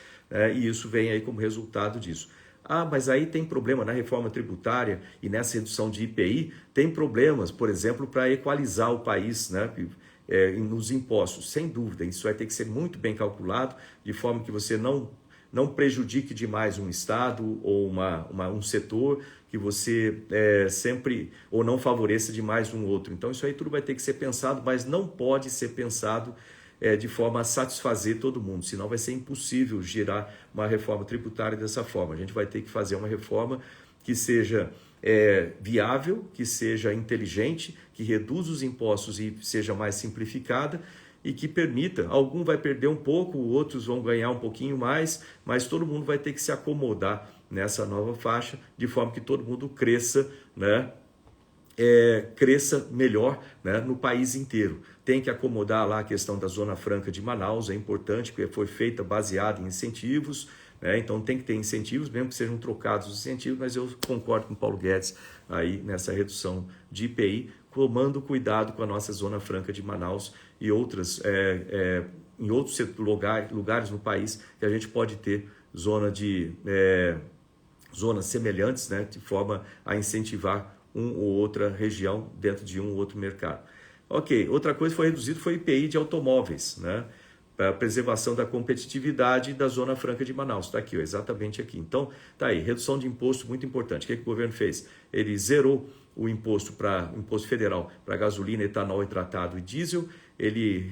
e isso vem aí como resultado disso. Ah, mas aí tem problema na reforma tributária e nessa redução de IPI, tem problemas, por exemplo, para equalizar o país, né, nos impostos. Sem dúvida, isso vai ter que ser muito bem calculado, de forma que você não prejudique demais um estado ou um setor, que você sempre, ou não favoreça demais um outro. Então isso aí tudo vai ter que ser pensado, mas não pode ser pensado de forma a satisfazer todo mundo, senão vai ser impossível gerar uma reforma tributária dessa forma. A gente vai ter que fazer uma reforma que seja viável, que seja inteligente, que reduza os impostos e seja mais simplificada, e que permita, algum vai perder um pouco, outros vão ganhar um pouquinho mais, mas todo mundo vai ter que se acomodar nessa nova faixa, de forma que todo mundo cresça, né? Cresça melhor, né, no país inteiro. Tem que acomodar lá a questão da Zona Franca de Manaus, é importante, porque foi feita baseada em incentivos, né? Então tem que ter incentivos, mesmo que sejam trocados os incentivos, mas eu concordo com o Paulo Guedes aí nessa redução de IPI, tomando cuidado com a nossa Zona Franca de Manaus e outras, em outros lugares no país que a gente pode ter zonas semelhantes, né, de forma a incentivar uma ou outra região dentro de um ou outro mercado. Ok, outra coisa foi reduzido foi o IPI de automóveis, né, para a preservação da competitividade da Zona Franca de Manaus. Está aqui, ó, exatamente aqui. Então, tá aí, redução de imposto muito importante. O que o governo fez? Ele zerou o imposto federal para gasolina, etanol e tratado e diesel. Ele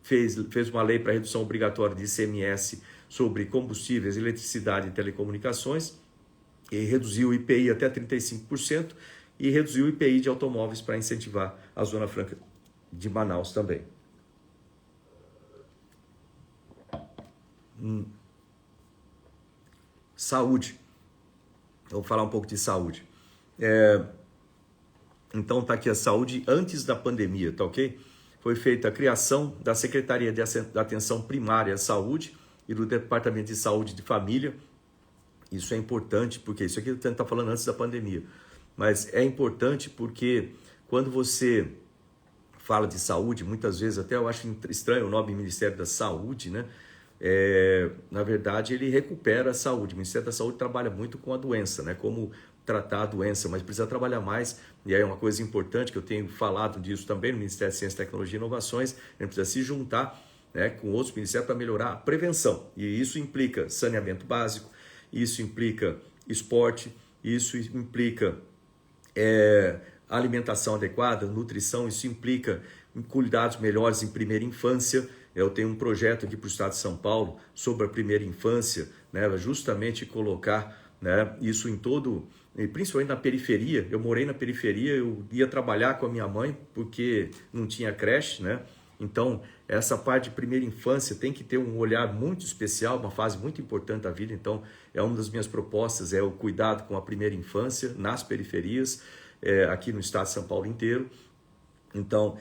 fez uma lei para redução obrigatória de ICMS sobre combustíveis, eletricidade e telecomunicações, e reduziu o IPI até 35%, e reduziu o IPI de automóveis para incentivar a Zona Franca de Manaus também. Saúde. Eu vou falar um pouco de saúde. Então tá aqui a saúde antes da pandemia, tá ok? Foi feita a criação da Secretaria de Atenção Primária à Saúde e do Departamento de Saúde de Família. Isso é importante, porque isso aqui eu estou falando antes da pandemia. Mas é importante porque quando você fala de saúde, muitas vezes, até eu acho estranho o nome Ministério da Saúde, né? Na verdade, ele recupera a saúde. O Ministério da Saúde trabalha muito com a doença, né? Como tratar a doença, mas precisa trabalhar mais. E aí é uma coisa importante que eu tenho falado disso também no Ministério de Ciência, Tecnologia e Inovações. A gente precisa se juntar, né, com outros ministérios para melhorar a prevenção. E isso implica saneamento básico, isso implica esporte, isso implica alimentação adequada, nutrição, isso implica cuidados melhores em primeira infância. Eu tenho um projeto aqui para o Estado de São Paulo sobre a primeira infância, né, justamente colocar, né, isso em todo, principalmente na periferia. Eu morei na periferia, eu ia trabalhar com a minha mãe porque não tinha creche, né? Então, essa parte de primeira infância tem que ter um olhar muito especial, uma fase muito importante da vida. Então, é uma das minhas propostas, é o cuidado com a primeira infância nas periferias, aqui no estado de São Paulo inteiro. Então,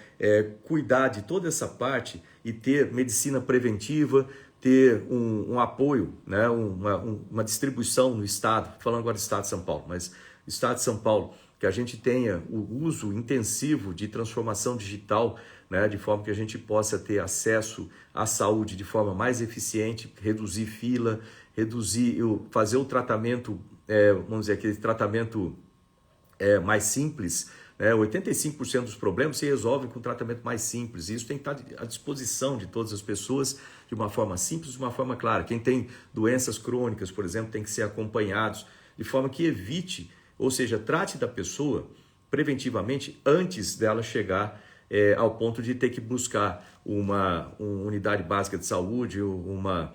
cuidar de toda essa parte e ter medicina preventiva, ter um apoio, né, uma distribuição no estado, falando agora do estado de São Paulo, mas o estado de São Paulo, que a gente tenha o uso intensivo de transformação digital, né, de forma que a gente possa ter acesso à saúde de forma mais eficiente, reduzir fila, fazer o tratamento, vamos dizer, aquele tratamento mais simples, né? 85% dos problemas se resolvem com tratamento mais simples. E isso tem que estar à disposição de todas as pessoas de uma forma simples, de uma forma clara. Quem tem doenças crônicas, por exemplo, tem que ser acompanhados de forma que evite, ou seja, trate da pessoa preventivamente antes dela chegar ao ponto de ter que buscar uma unidade básica de saúde, uma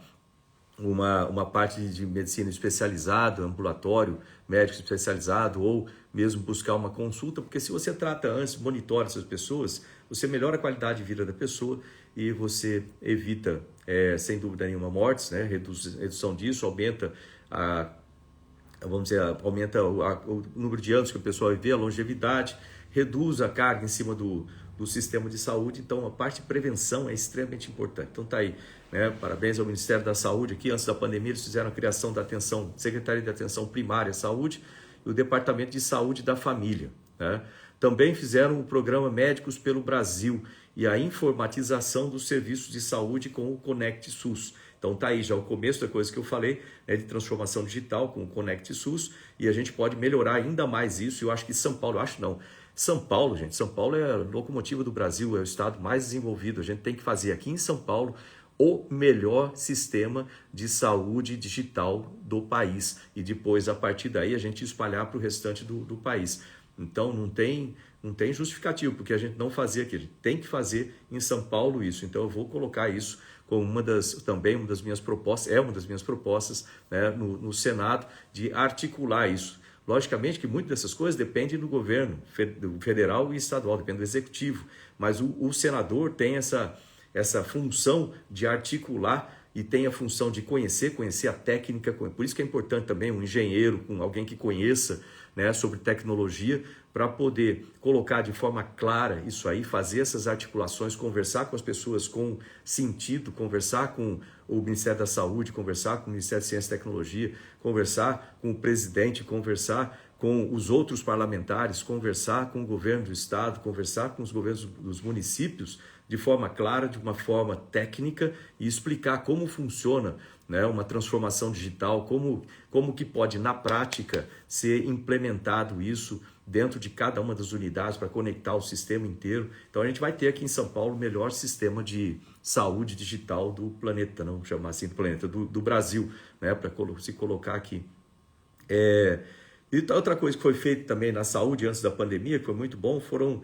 parte de medicina especializada, ambulatório, médico especializado, ou mesmo buscar uma consulta, porque se você trata antes, monitora essas pessoas, você melhora a qualidade de vida da pessoa e você evita, sem dúvida nenhuma, mortes, né? Redução disso, aumenta aumenta o número de anos que a pessoa vai viver, a longevidade, reduz a carga em cima do sistema de saúde. Então a parte de prevenção é extremamente importante. Então tá aí, né? Parabéns ao Ministério da Saúde aqui. Antes da pandemia eles fizeram a criação da Secretaria de Atenção Primária à Saúde e o Departamento de Saúde da Família. né? Também fizeram o programa Médicos pelo Brasil e a informatização dos serviços de saúde com o Conect SUS. Então tá aí já o começo da coisa que eu falei, né, de transformação digital com o Conect SUS, e a gente pode melhorar ainda mais isso. Eu acho que São Paulo, São Paulo, gente, São Paulo é a locomotiva do Brasil, é o estado mais desenvolvido. A gente tem que fazer aqui em São Paulo o melhor sistema de saúde digital do país e depois, a partir daí, a gente espalhar para o restante do país. Então não tem justificativo porque a gente não fazer aqui, a gente tem que fazer em São Paulo isso. Então eu vou colocar isso como uma das minhas propostas, né, no Senado, de articular isso. Logicamente que muitas dessas coisas dependem do governo federal e estadual, depende do executivo, mas o senador tem essa função de articular e tem a função de conhecer a técnica. Por isso que é importante também um engenheiro, alguém que conheça, né, sobre tecnologia, para poder colocar de forma clara isso aí, fazer essas articulações, conversar com as pessoas com sentido, conversar com o Ministério da Saúde, conversar com o Ministério de Ciência e Tecnologia, conversar com o presidente, conversar com os outros parlamentares, conversar com o governo do estado, conversar com os governos dos municípios, de forma clara, de uma forma técnica, e explicar como funciona, né, uma transformação digital, como que pode, na prática, ser implementado isso dentro de cada uma das unidades para conectar o sistema inteiro. Então a gente vai ter aqui em São Paulo o melhor sistema de saúde digital do planeta, não chamar assim do planeta, do Brasil, né, para se colocar aqui. E outra coisa que foi feita também na saúde antes da pandemia, que foi muito bom, foram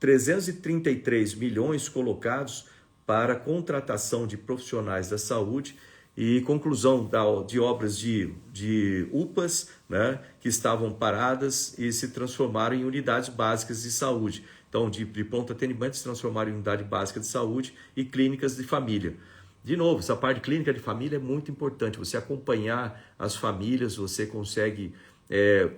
333 milhões colocados para contratação de profissionais da saúde e conclusão de obras de UPAs, né, que estavam paradas e se transformaram em unidades básicas de saúde. Então, de pronto atendimento se transformaram em unidade básica de saúde e clínicas de família. De novo, essa parte de clínica de família é muito importante. Você acompanhar as famílias, você consegue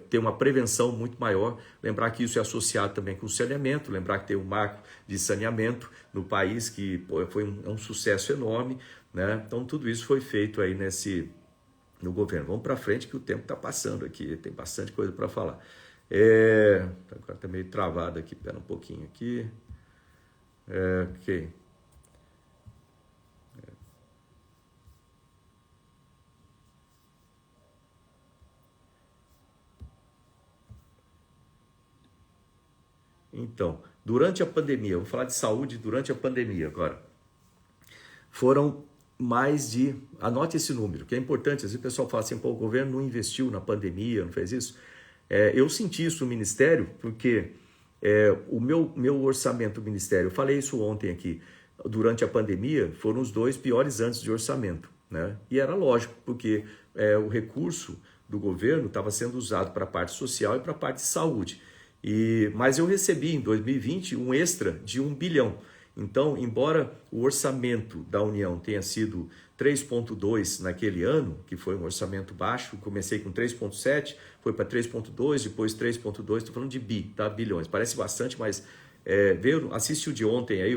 ter uma prevenção muito maior. Lembrar que isso é associado também com o saneamento, lembrar que tem um marco de saneamento no país que foi um sucesso enorme, né? Então tudo isso foi feito aí no governo. Vamos para frente que o tempo está passando aqui, tem bastante coisa para falar. Agora está meio travado aqui, espera um pouquinho aqui. Ok. Então, durante a pandemia, vou falar de saúde durante a pandemia agora, foram mais de, anote esse número, que é importante, às vezes o pessoal fala assim, pô, o governo não investiu na pandemia, não fez isso. Eu senti isso no Ministério, porque o meu orçamento do Ministério, eu falei isso ontem aqui, durante a pandemia, foram os 2 piores anos de orçamento, né? E era lógico, porque o recurso do governo estava sendo usado para a parte social e para a parte de saúde. Mas eu recebi em 2020 um extra de 1 bilhão. Então, embora o orçamento da União tenha sido 3,2 naquele ano, que foi um orçamento baixo, comecei com 3,7, foi para 3,2, depois 3,2, estou falando de tá? Bilhões. Parece bastante, mas assiste o de ontem, aí,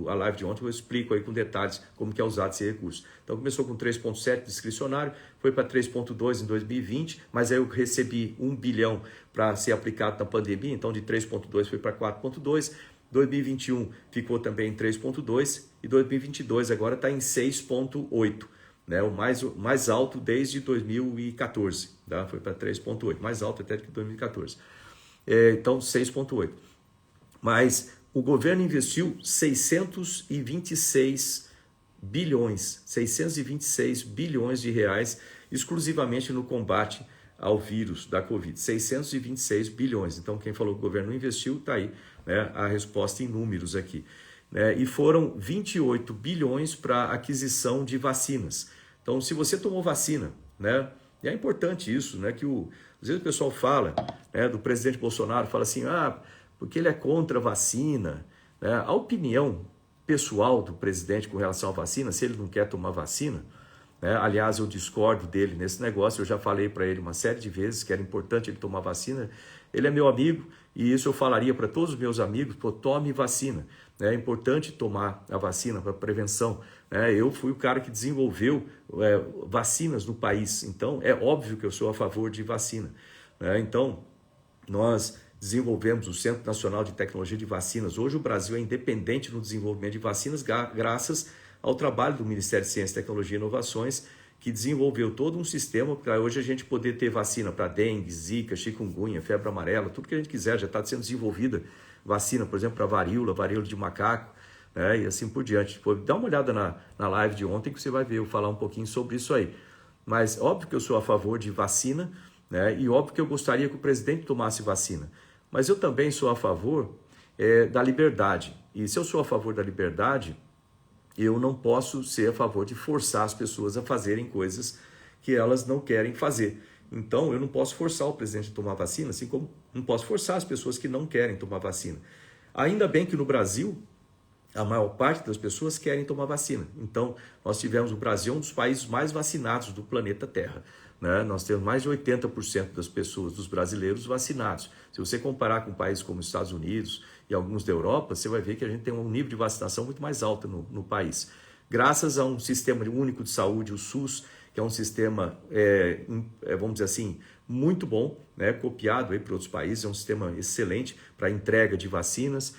a live de ontem, eu explico aí com detalhes como que é usado esse recurso. Então começou com 3,7 discricionário, foi para 3,2 em 2020, mas aí eu recebi 1 bilhão para ser aplicado na pandemia, então de 3,2 foi para 4,2, 2021 ficou também em 3,2 e 2022 agora está em 6,8, né? O mais alto desde 2014, tá? Foi para 3,8, mais alto até do que 2014. Então 6,8. Mas o governo investiu 626 bilhões de reais exclusivamente no combate ao vírus da Covid. 626 bilhões. Então, quem falou que o governo não investiu, está aí, né, a resposta em números aqui. E foram 28 bilhões para aquisição de vacinas. Então, se você tomou vacina, né, e é importante isso, né, que às vezes o pessoal fala, né, do presidente Bolsonaro, fala assim, porque ele é contra a vacina, né? A opinião pessoal do presidente com relação à vacina, se ele não quer tomar vacina, né? Aliás, eu discordo dele nesse negócio, eu já falei para ele uma série de vezes que era importante ele tomar vacina, ele é meu amigo e isso eu falaria para todos os meus amigos, tome vacina, né? É importante tomar a vacina para prevenção, né? Eu fui o cara que desenvolveu vacinas no país, então é óbvio que eu sou a favor de vacina, né? Então, nós desenvolvemos o Centro Nacional de Tecnologia de Vacinas. Hoje o Brasil é independente no desenvolvimento de vacinas graças ao trabalho do Ministério de Ciência, Tecnologia e Inovações, que desenvolveu todo um sistema para hoje a gente poder ter vacina para dengue, zika, chikungunya, febre amarela, tudo que a gente quiser. Já está sendo desenvolvida vacina, por exemplo, para varíola de macaco, né, e assim por diante. Dá uma olhada na live de ontem que você vai ver eu falar um pouquinho sobre isso aí. Mas óbvio que eu sou a favor de vacina, né, e óbvio que eu gostaria que o presidente tomasse vacina. Mas eu também sou a favor da liberdade. E se eu sou a favor da liberdade, eu não posso ser a favor de forçar as pessoas a fazerem coisas que elas não querem fazer. Então, eu não posso forçar o presidente a tomar vacina, assim como não posso forçar as pessoas que não querem tomar vacina. Ainda bem que no Brasil, a maior parte das pessoas querem tomar vacina. Então, nós tivemos o Brasil um dos países mais vacinados do planeta Terra, né? Nós temos mais de 80% das pessoas, dos brasileiros, vacinados. Se você comparar com países como os Estados Unidos e alguns da Europa, você vai ver que a gente tem um nível de vacinação muito mais alto no país. Graças a um sistema único de saúde, o SUS, que é um sistema, vamos dizer assim, muito bom, né? Copiado aí por outros países, é um sistema excelente para entrega de vacinas.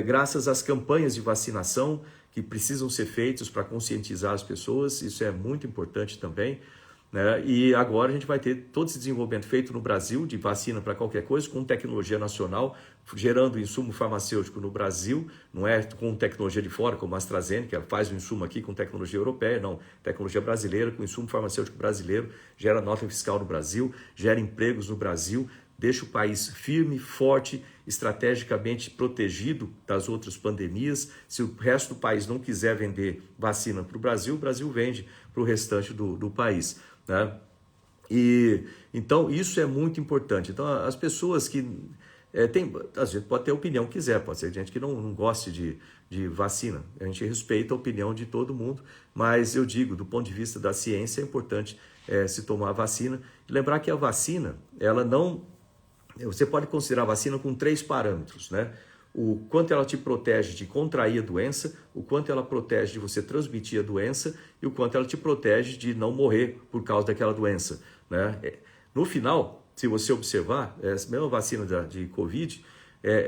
Graças às campanhas de vacinação que precisam ser feitas para conscientizar as pessoas, isso é muito importante também, né? E agora a gente vai ter todo esse desenvolvimento feito no Brasil de vacina para qualquer coisa, com tecnologia nacional, gerando insumo farmacêutico no Brasil, não é com tecnologia de fora, como a AstraZeneca, faz o insumo aqui com tecnologia europeia, não, tecnologia brasileira, com insumo farmacêutico brasileiro, gera nota fiscal no Brasil, gera empregos no Brasil, deixa o país firme, forte, estrategicamente protegido das outras pandemias. Se o resto do país não quiser vender vacina para o Brasil vende para o restante do país, né? E então isso é muito importante. Então as pessoas que a gente pode ter a opinião que quiser, pode ser gente que não goste de vacina, a gente respeita a opinião de todo mundo, mas eu digo, do ponto de vista da ciência, é importante se tomar a vacina. Lembrar que a vacina, você pode considerar a vacina com 3 parâmetros, né? O quanto ela te protege de contrair a doença, o quanto ela protege de você transmitir a doença e o quanto ela te protege de não morrer por causa daquela doença, né? No final, se você observar, essa mesma vacina de Covid,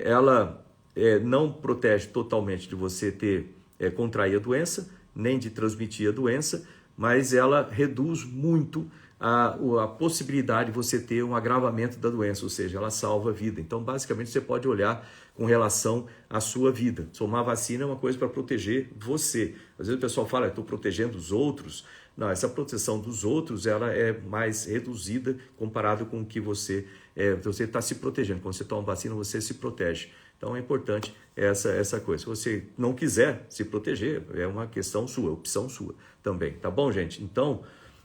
ela não protege totalmente de você contrair a doença, nem de transmitir a doença, mas ela reduz muito a possibilidade de você ter um agravamento da doença, ou seja, ela salva a vida. Então, basicamente, você pode olhar com relação à sua vida. Tomar vacina é uma coisa para proteger você. Às vezes o pessoal fala, estou protegendo os outros. Não, essa proteção dos outros ela é mais reduzida comparado com o que você está se protegendo. Quando você toma vacina, você se protege. Então, é importante essa coisa. Se você não quiser se proteger, é uma questão sua, opção sua também. Tá bom, gente? Então,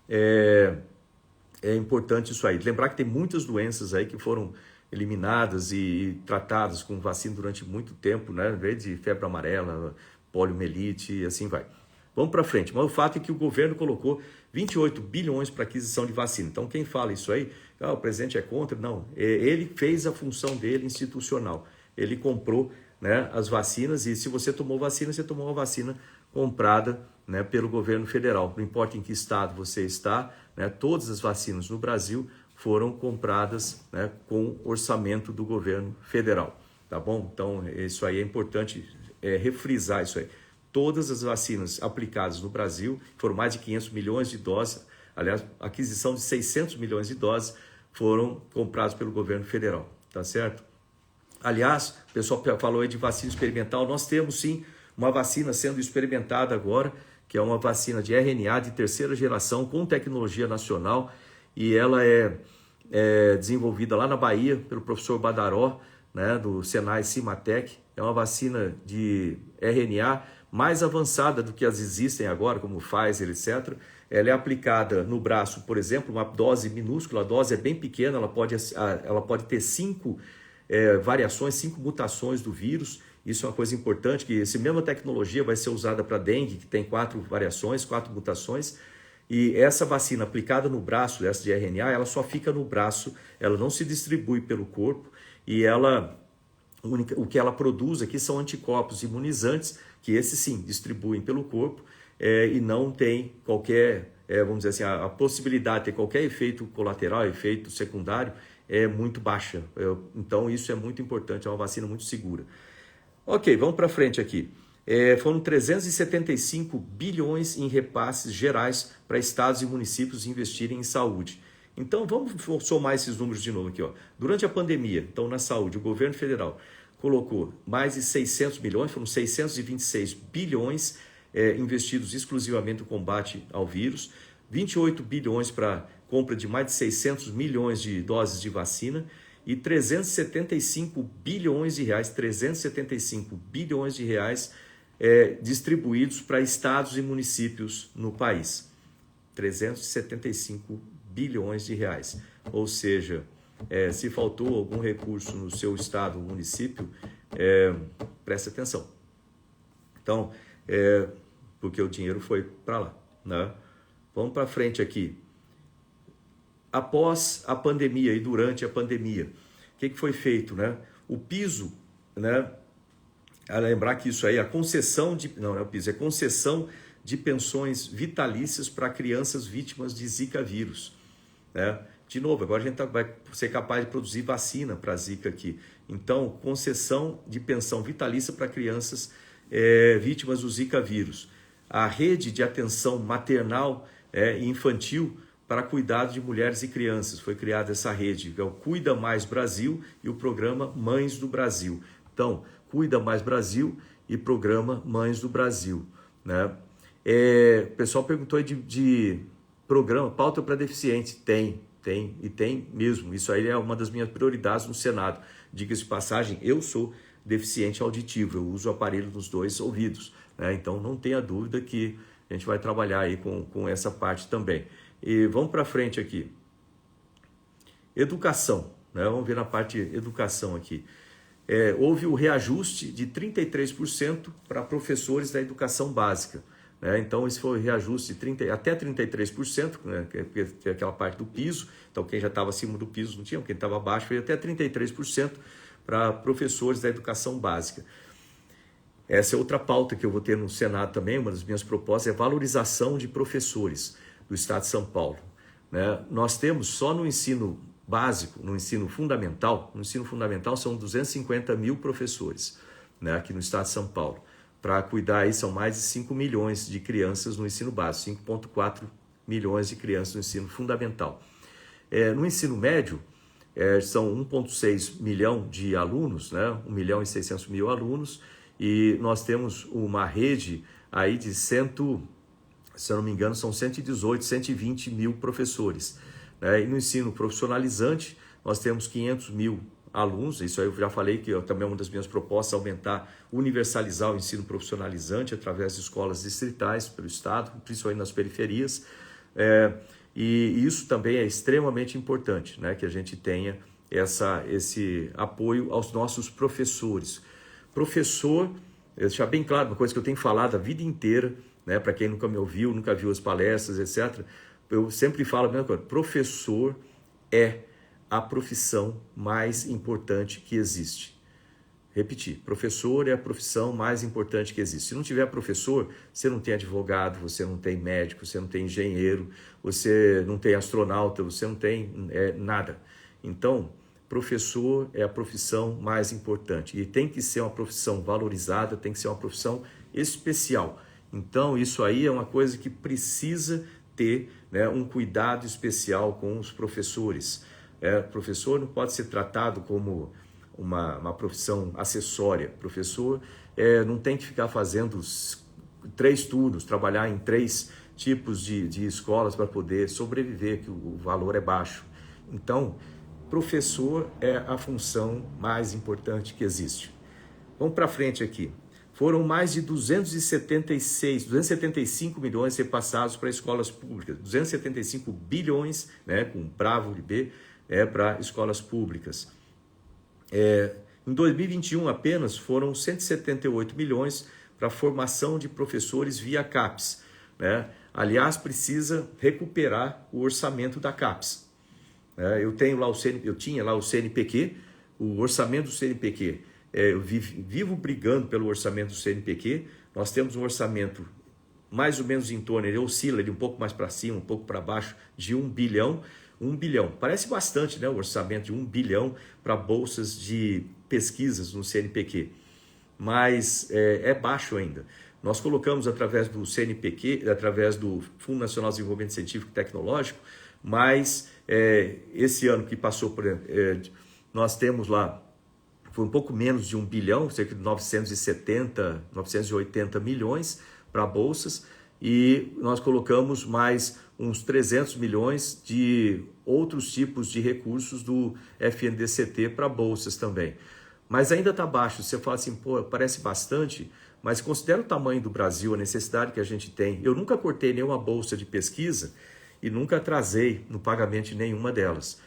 é importante isso aí. Lembrar que tem muitas doenças aí que foram eliminadas e tratadas com vacina durante muito tempo, né? Desde febre amarela, poliomielite e assim vai. Vamos para frente. Mas o fato é que o governo colocou 28 bilhões para aquisição de vacina. Então, quem fala isso aí, o presidente é contra? Não. Ele fez a função dele institucional. Ele comprou, né, as vacinas e se você tomou vacina, você tomou uma vacina comprada, né, pelo governo federal. Não importa em que estado você está, né, todas as vacinas no Brasil foram compradas, né, com orçamento do governo federal, tá bom? Então, isso aí é importante refrisar isso aí. Todas as vacinas aplicadas no Brasil, foram mais de 500 milhões de doses, aliás, a aquisição de 600 milhões de doses foram compradas pelo governo federal, tá certo? Aliás, o pessoal falou aí de vacina experimental, nós temos sim uma vacina sendo experimentada agora, que é uma vacina de RNA de 3ª geração com tecnologia nacional e ela é desenvolvida lá na Bahia pelo professor Badaró, né, do Senai Cimatec. É uma vacina de RNA mais avançada do que as existem agora, como Pfizer, etc. Ela é aplicada no braço, por exemplo, uma dose minúscula, a dose é bem pequena, ela pode ter 5 variações, 5 mutações do vírus. Isso é uma coisa importante, que essa mesma tecnologia vai ser usada para dengue, que tem 4 variações, 4 mutações. E essa vacina aplicada no braço, essa de RNA, ela só fica no braço, ela não se distribui pelo corpo e o que ela produz aqui são anticorpos imunizantes, que esses sim distribuem pelo corpo e não tem qualquer, vamos dizer assim, a possibilidade de ter qualquer efeito colateral, efeito secundário, é muito baixa. Então isso é muito importante, é uma vacina muito segura. Ok, vamos para frente aqui. Foram 375 bilhões em repasses gerais para estados e municípios investirem em saúde. Então vamos somar esses números de novo aqui. Ó. Durante a pandemia, então na saúde, o governo federal colocou mais de 600 milhões, foram 626 bilhões investidos exclusivamente no combate ao vírus, 28 bilhões para compra de mais de 600 milhões de doses de vacina e 375 bilhões de reais, distribuídos para estados e municípios no país. 375 bilhões de reais. Ou seja, se faltou algum recurso no seu estado ou município, preste atenção. Então, porque o dinheiro foi para lá, né? Vamos para frente aqui. Após a pandemia e durante a pandemia, o que foi feito, né? O piso, né? A lembrar que isso aí, a concessão de... Não é o piso, é concessão de pensões vitalícias para crianças vítimas de Zika vírus, né? De novo, agora a gente vai ser capaz de produzir vacina para Zika aqui. Então, concessão de pensão vitalícia para crianças vítimas do Zika vírus. A rede de atenção maternal e infantil para cuidado de mulheres e crianças. Foi criada essa rede, que é o Cuida Mais Brasil e o programa Mães do Brasil. Então, Cuida Mais Brasil e programa Mães do Brasil, né? O pessoal perguntou aí de programa, pauta para deficiente. Tem mesmo. Isso aí é uma das minhas prioridades no Senado. Diga-se de passagem, eu sou deficiente auditivo, eu uso o aparelho nos 2 ouvidos, né? Então não tenha dúvida que a gente vai trabalhar aí com essa parte também. E vamos para frente aqui. Educação, né? Vamos ver na parte de educação aqui. Houve o reajuste de 33% para professores da educação básica, né? Então esse foi o reajuste de até 33%, né? Que é aquela parte do piso. Então quem já estava acima do piso não tinha, quem estava abaixo foi até 33% para professores da educação básica. Essa é outra pauta que eu vou ter no Senado também, uma das minhas propostas é valorização de professores do Estado de São Paulo, né? Nós temos só no ensino básico, no ensino fundamental são 250 mil professores, né, aqui no Estado de São Paulo. Para cuidar aí são mais de 5 milhões de crianças no ensino básico, 5,4 milhões de crianças no ensino fundamental. No ensino médio, são 1,6 milhão de alunos, né, 1 milhão e 600 mil alunos, e nós temos uma rede aí de se eu não me engano, são 118, 120 mil professores, né? E no ensino profissionalizante, nós temos 500 mil alunos. Isso aí eu já falei que também é uma das minhas propostas, aumentar, universalizar o ensino profissionalizante através de escolas distritais pelo Estado, principalmente nas periferias. E isso também é extremamente importante, né? Que a gente tenha esse apoio aos nossos professores. Professor, eu deixar bem claro, uma coisa que eu tenho falado a vida inteira, né, para quem nunca me ouviu, nunca viu as palestras, etc., eu sempre falo a mesma coisa: professor é a profissão mais importante que existe. Repetir, professor é a profissão mais importante que existe. Se não tiver professor, você não tem advogado, você não tem médico, você não tem engenheiro, você não tem astronauta, você não tem nada. Então, professor é a profissão mais importante e tem que ser uma profissão valorizada, tem que ser uma profissão especial. Então, isso aí é uma coisa que precisa ter, né, um cuidado especial com os professores. Professor não pode ser tratado como uma profissão acessória. Professor não tem que ficar fazendo 3 turnos, trabalhar em 3 tipos de escolas para poder sobreviver, que o valor é baixo. Então, professor é a função mais importante que existe. Vamos para frente aqui. Foram mais de 275 milhões repassados para escolas públicas, 275 bilhões, né, com bravo de B, para escolas públicas. Em 2021 apenas foram 178 milhões para formação de professores via CAPES, né? Aliás, precisa recuperar o orçamento da CAPES. Eu tinha lá o CNPq, o orçamento do CNPq. Eu vivo brigando pelo orçamento do CNPq. Nós temos um orçamento mais ou menos em torno, ele oscila um pouco mais para cima, um pouco para baixo, de 1 bilhão, 1 bilhão. Parece bastante, né, o orçamento de 1 bilhão para bolsas de pesquisas no CNPq, mas é baixo ainda. Nós colocamos através do CNPq, através do Fundo Nacional de Desenvolvimento Científico e Tecnológico, mas esse ano que passou, nós temos lá, foi um pouco menos de 1 bilhão, cerca de 980 milhões para bolsas, e nós colocamos mais uns 300 milhões de outros tipos de recursos do FNDCT para bolsas também. Mas ainda está baixo. Você fala assim, pô, parece bastante, mas considera o tamanho do Brasil, a necessidade que a gente tem. Eu nunca cortei nenhuma bolsa de pesquisa e nunca atrasei no pagamento de nenhuma delas.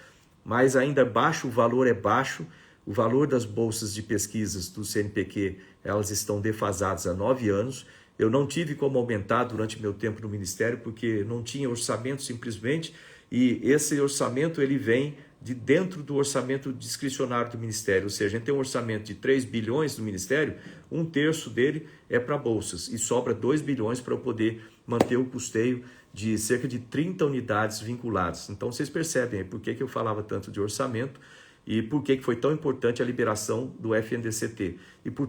Mas ainda baixo, o valor é baixo. O valor das bolsas de pesquisas do CNPq, elas estão defasadas há 9 anos. Eu não tive como aumentar durante meu tempo no Ministério, porque não tinha orçamento simplesmente, e esse orçamento ele vem de dentro do orçamento discricionário do Ministério, ou seja, a gente tem um orçamento de 3 bilhões do Ministério, 1/3 dele é para bolsas, e sobra 2 bilhões para eu poder manter o custeio de cerca de 30 unidades vinculadas. Então vocês percebem por que eu falava tanto de orçamento, e por que foi tão importante a liberação do FNDCT. E por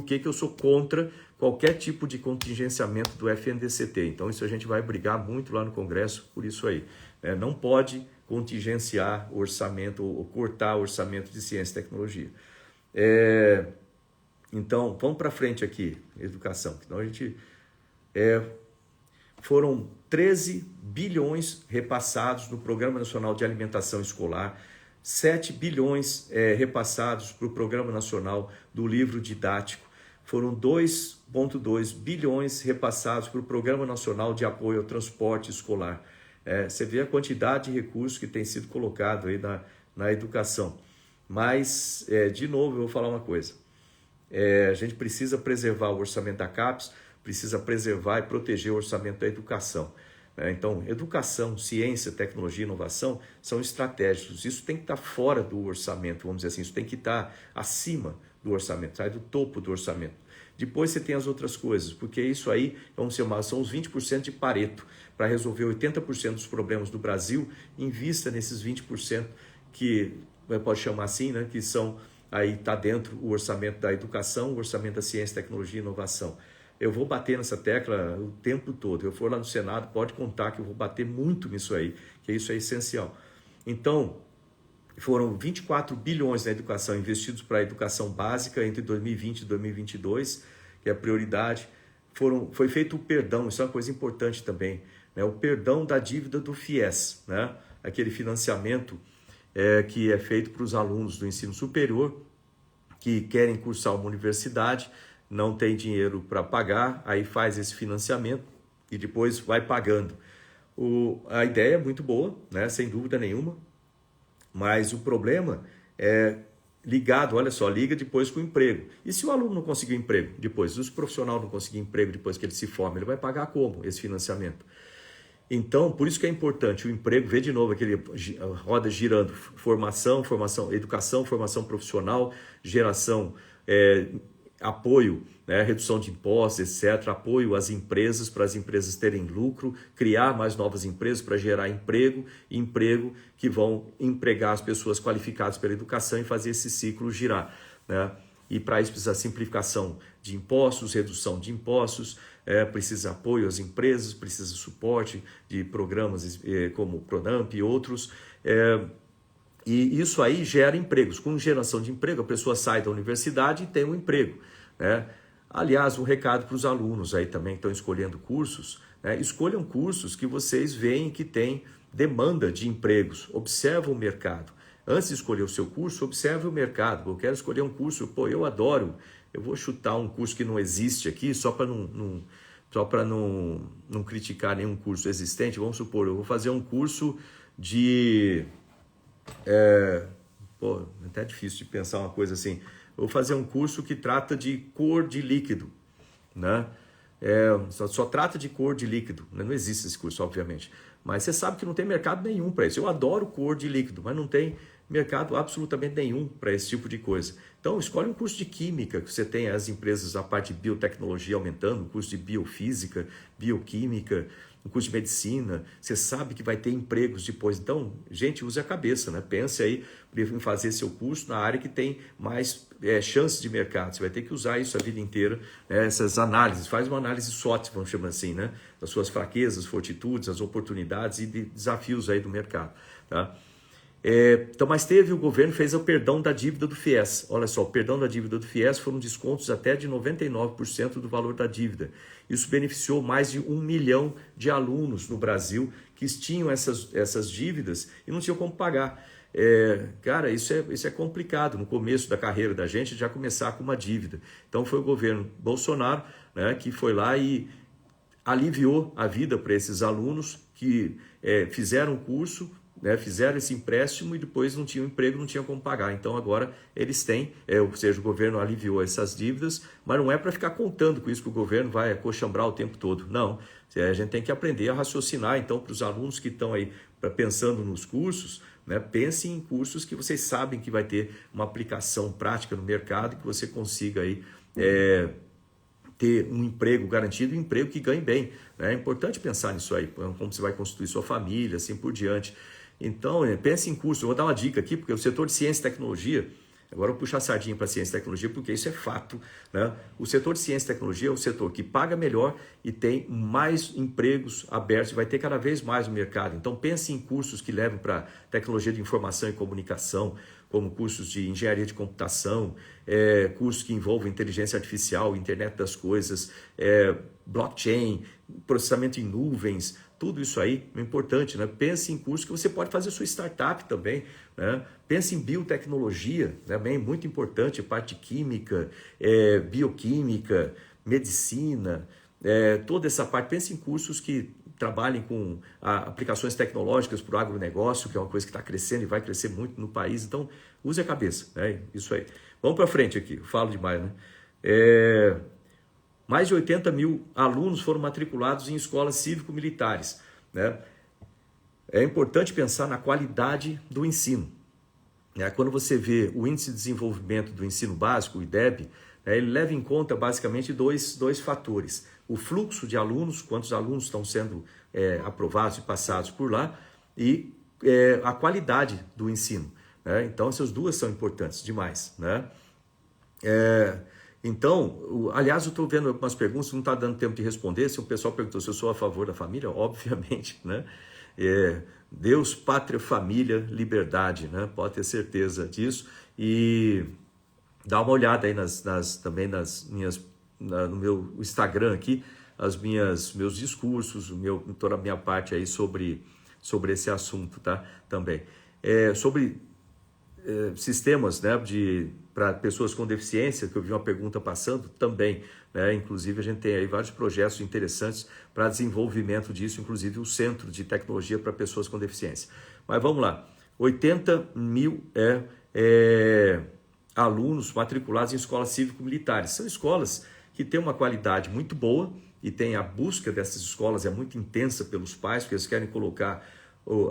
que eu sou contra qualquer tipo de contingenciamento do FNDCT. Então isso a gente vai brigar muito lá no Congresso por isso aí. Não pode contingenciar o orçamento ou cortar o orçamento de ciência e tecnologia. Então, vamos para frente aqui, educação. Então, foram 13 bilhões repassados no Programa Nacional de Alimentação Escolar, 7 bilhões repassados para o Programa Nacional do Livro Didático, foram 2,2 bilhões repassados para o Programa Nacional de Apoio ao Transporte Escolar. Você vê a quantidade de recursos que tem sido colocado aí na educação. Mas, de novo, eu vou falar uma coisa. A gente precisa preservar o orçamento da CAPES, precisa preservar e proteger o orçamento da educação. Então, educação, ciência, tecnologia e inovação são estratégicos. Isso tem que estar fora do orçamento, vamos dizer assim. Isso tem que estar acima do orçamento, sai do topo do orçamento. Depois você tem as outras coisas, porque isso aí, vamos chamar, são os 20% de Pareto. Para resolver 80% dos problemas do Brasil, invista nesses 20% que, pode chamar assim, né, que são, aí está dentro o orçamento da educação, o orçamento da ciência, tecnologia e inovação. Eu vou bater nessa tecla o tempo todo. Eu for lá no Senado, pode contar que eu vou bater muito nisso aí, que isso é essencial. Então, foram 24 bilhões na educação investidos para a educação básica entre 2020 e 2022, que é a prioridade. Foi feito o perdão, isso é uma coisa importante também, né? O perdão da dívida do FIES, né? Aquele financiamento que é feito para os alunos do ensino superior que querem cursar uma universidade, não tem dinheiro para pagar, aí faz esse financiamento e depois vai pagando. A ideia é muito boa, né? Sem dúvida nenhuma, mas o problema é ligado, olha só, liga depois com o emprego. E se o aluno não conseguir emprego depois, se o profissional não conseguir emprego depois que ele se forma, ele vai pagar como esse financiamento? Então, por isso que é importante o emprego, ver de novo aquele roda girando, formação, educação, formação profissional, geração, apoio, né, redução de impostos, etc., apoio às empresas, para as empresas terem lucro, criar mais novas empresas para gerar emprego que vão empregar as pessoas qualificadas pela educação e fazer esse ciclo girar, né? E para isso precisa simplificação de impostos, redução de impostos, precisa apoio às empresas, precisa suporte de programas como o Pronamp e outros, e isso aí gera empregos. Com geração de emprego, a pessoa sai da universidade e tem um emprego, né? Aliás, um recado para os alunos aí também que estão escolhendo cursos, né? Escolham cursos que vocês veem que tem demanda de empregos. Observa o mercado. Antes de escolher o seu curso, observe o mercado. Eu quero escolher um curso, eu adoro. Eu vou chutar um curso que não existe aqui só para não criticar nenhum curso existente. Vamos supor, eu vou fazer um curso de... até é difícil de pensar uma coisa assim. Eu vou fazer um curso que trata de cor de líquido, né? Só trata de cor de líquido, né? Não existe esse curso, obviamente. Mas você sabe que não tem mercado nenhum para isso. Eu adoro cor de líquido, mas não tem mercado absolutamente nenhum para esse tipo de coisa. Então, escolhe um curso de química, que você tem as empresas, a parte de biotecnologia aumentando, o curso de biofísica, bioquímica, o curso de medicina, você sabe que vai ter empregos depois. Então, gente, use a cabeça, né? Pense aí em fazer seu curso na área que tem mais chances de mercado. Você vai ter que usar isso a vida inteira, né? Essas análises, faz uma análise SWOT, vamos chamar assim, né? Das suas fraquezas, fortitudes, as oportunidades e desafios aí do mercado, tá? Então, mas o governo fez o perdão da dívida do FIES. Olha só, o perdão da dívida do FIES foram descontos até de 99% do valor da dívida. Isso beneficiou mais de 1 milhão de alunos no Brasil que tinham essas dívidas e não tinham como pagar. Cara, isso é complicado no começo da carreira da gente já começar com uma dívida. Então foi o governo Bolsonaro, né, que foi lá e aliviou a vida para esses alunos que fizeram o curso, né, fizeram esse empréstimo e depois não tinham emprego, não tinham como pagar. Então agora eles têm, ou seja, o governo aliviou essas dívidas, mas não é para ficar contando com isso que o governo vai coxambrar o tempo todo. Não, a gente tem que aprender a raciocinar. Então, para os alunos que estão aí pensando nos cursos, né, pense em cursos que vocês sabem que vai ter uma aplicação prática no mercado, que você consiga aí ter um emprego garantido, um emprego que ganhe bem. Né? É importante pensar nisso aí, como você vai constituir sua família, assim por diante. Então, pense em curso. Eu vou dar uma dica aqui, porque o setor de ciência e tecnologia, agora eu vou puxar a sardinha para ciência e tecnologia, porque isso é fato, né? O setor de ciência e tecnologia é o setor que paga melhor e tem mais empregos abertos, vai ter cada vez mais no mercado. Então, pense em cursos que levam para tecnologia de informação e comunicação, como cursos de engenharia de computação, cursos que envolvem inteligência artificial, internet das coisas, blockchain, processamento em nuvens. Tudo isso aí é importante, né? Pense em cursos que você pode fazer sua startup também, né? Pense em biotecnologia, também muito importante, parte de química, bioquímica, medicina, toda essa parte. Pense em cursos que trabalhem com aplicações tecnológicas para o agronegócio, que é uma coisa que está crescendo e vai crescer muito no país. Então, use a cabeça, né? Isso aí. Vamos para frente aqui, eu falo demais, né? Mais de 80 mil alunos foram matriculados em escolas cívico-militares, né? É importante pensar na qualidade do ensino. Né? Quando você vê o Índice de Desenvolvimento do Ensino Básico, o IDEB, né, ele leva em conta basicamente dois fatores. O fluxo de alunos, quantos alunos estão sendo aprovados e passados por lá, e a qualidade do ensino. Né? Então, essas duas são importantes demais, né? Então, aliás, eu estou vendo algumas perguntas, não está dando tempo de responder. Se o pessoal perguntou se eu sou a favor da família, obviamente, né? Deus, pátria, família, liberdade, né? Pode ter certeza disso. E dá uma olhada aí também no meu Instagram aqui, meus discursos, toda a minha parte aí sobre esse assunto, tá? Também. Sobre sistemas, né, para pessoas com deficiência, que eu vi uma pergunta passando também, né? Inclusive a gente tem aí vários projetos interessantes para desenvolvimento disso, inclusive o Centro de Tecnologia para Pessoas com Deficiência. Mas vamos lá, 80 mil alunos matriculados em escolas cívico-militares. São escolas que têm uma qualidade muito boa e tem a busca dessas escolas é muito intensa pelos pais, porque eles querem colocar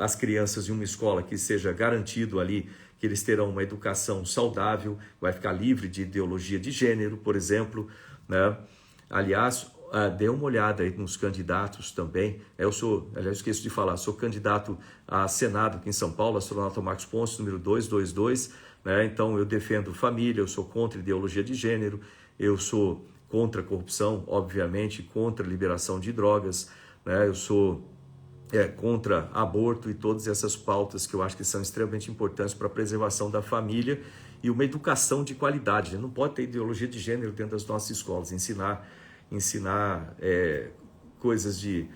as crianças em uma escola que seja garantido ali que eles terão uma educação saudável, vai ficar livre de ideologia de gênero, por exemplo, né? Aliás, dê uma olhada aí nos candidatos também. Aliás, esqueço de falar, sou candidato a Senado aqui em São Paulo, astronauta Marcos Ponce, número 222, né? Então eu defendo família, eu sou contra ideologia de gênero, eu sou contra a corrupção, obviamente, contra a liberação de drogas, né? Eu sou contra aborto e todas essas pautas que eu acho que são extremamente importantes para a preservação da família e uma educação de qualidade. A gente não pode ter ideologia de gênero dentro das nossas escolas, ensinar coisas de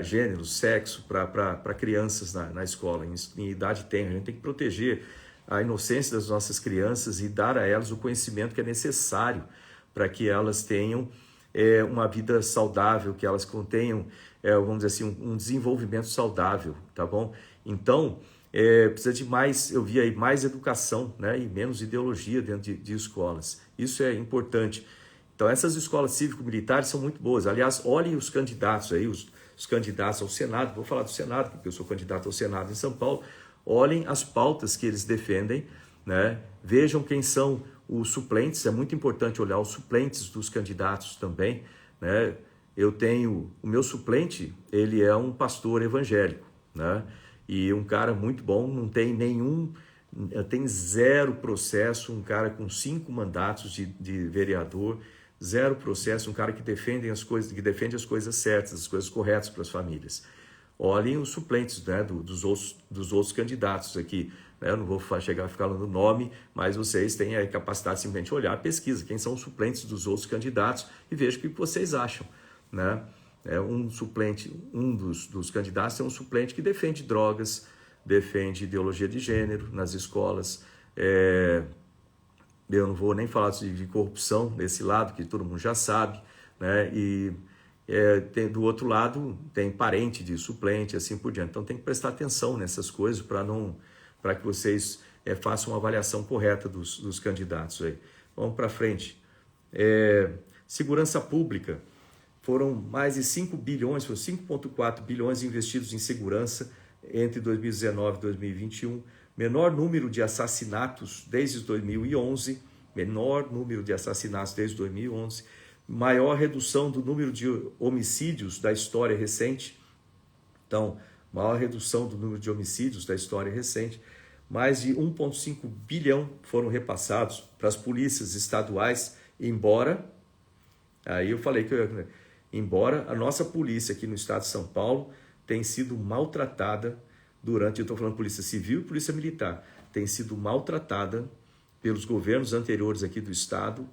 gênero, sexo para crianças na escola, em idade tenra. A gente tem que proteger a inocência das nossas crianças e dar a elas o conhecimento que é necessário para que elas tenham uma vida saudável, que elas contenham, vamos dizer assim, um desenvolvimento saudável, tá bom? Então, precisa de mais, eu vi aí, mais educação, né? E menos ideologia dentro de escolas. Isso é importante. Então, essas escolas cívico-militares são muito boas. Aliás, olhem os candidatos aí, os candidatos ao Senado. Vou falar do Senado, porque eu sou candidato ao Senado em São Paulo. olhem as pautas que eles defendem, né? Vejam quem são os suplentes, é muito importante olhar os suplentes dos candidatos também, né? Eu tenho, o meu suplente, ele é um pastor evangélico, né? E um cara muito bom, não tem nenhum, tem zero processo, um cara com 5 mandatos de vereador, zero processo, um cara que defende as coisas certas, as coisas corretas para as famílias. Olhem os suplentes, né, dos outros candidatos aqui. Eu não vou chegar a ficar falando o nome, mas vocês têm a capacidade de simplesmente olhar a pesquisa, quem são os suplentes dos outros candidatos e vejam o que vocês acham, né? Um dos candidatos é um suplente que defende drogas, defende ideologia de gênero nas escolas. Eu não vou nem falar de corrupção desse lado, que todo mundo já sabe, né? Do outro lado tem parente de suplente, assim por diante. Então tem que prestar atenção nessas coisas para que vocês façam uma avaliação correta dos candidatos aí. Vamos para frente. Segurança pública. Foram mais de 5 bilhões, foram 5,4 bilhões investidos em segurança entre 2019 e 2021. Menor número de assassinatos desde 2011. Maior redução do número de homicídios da história recente. Então, maior redução do número de homicídios da história recente. Mais de 1,5 bilhão foram repassados para as polícias estaduais, embora a nossa polícia aqui no estado de São Paulo tem sido maltratada eu estou falando polícia civil e polícia militar, tem sido maltratada pelos governos anteriores aqui do estado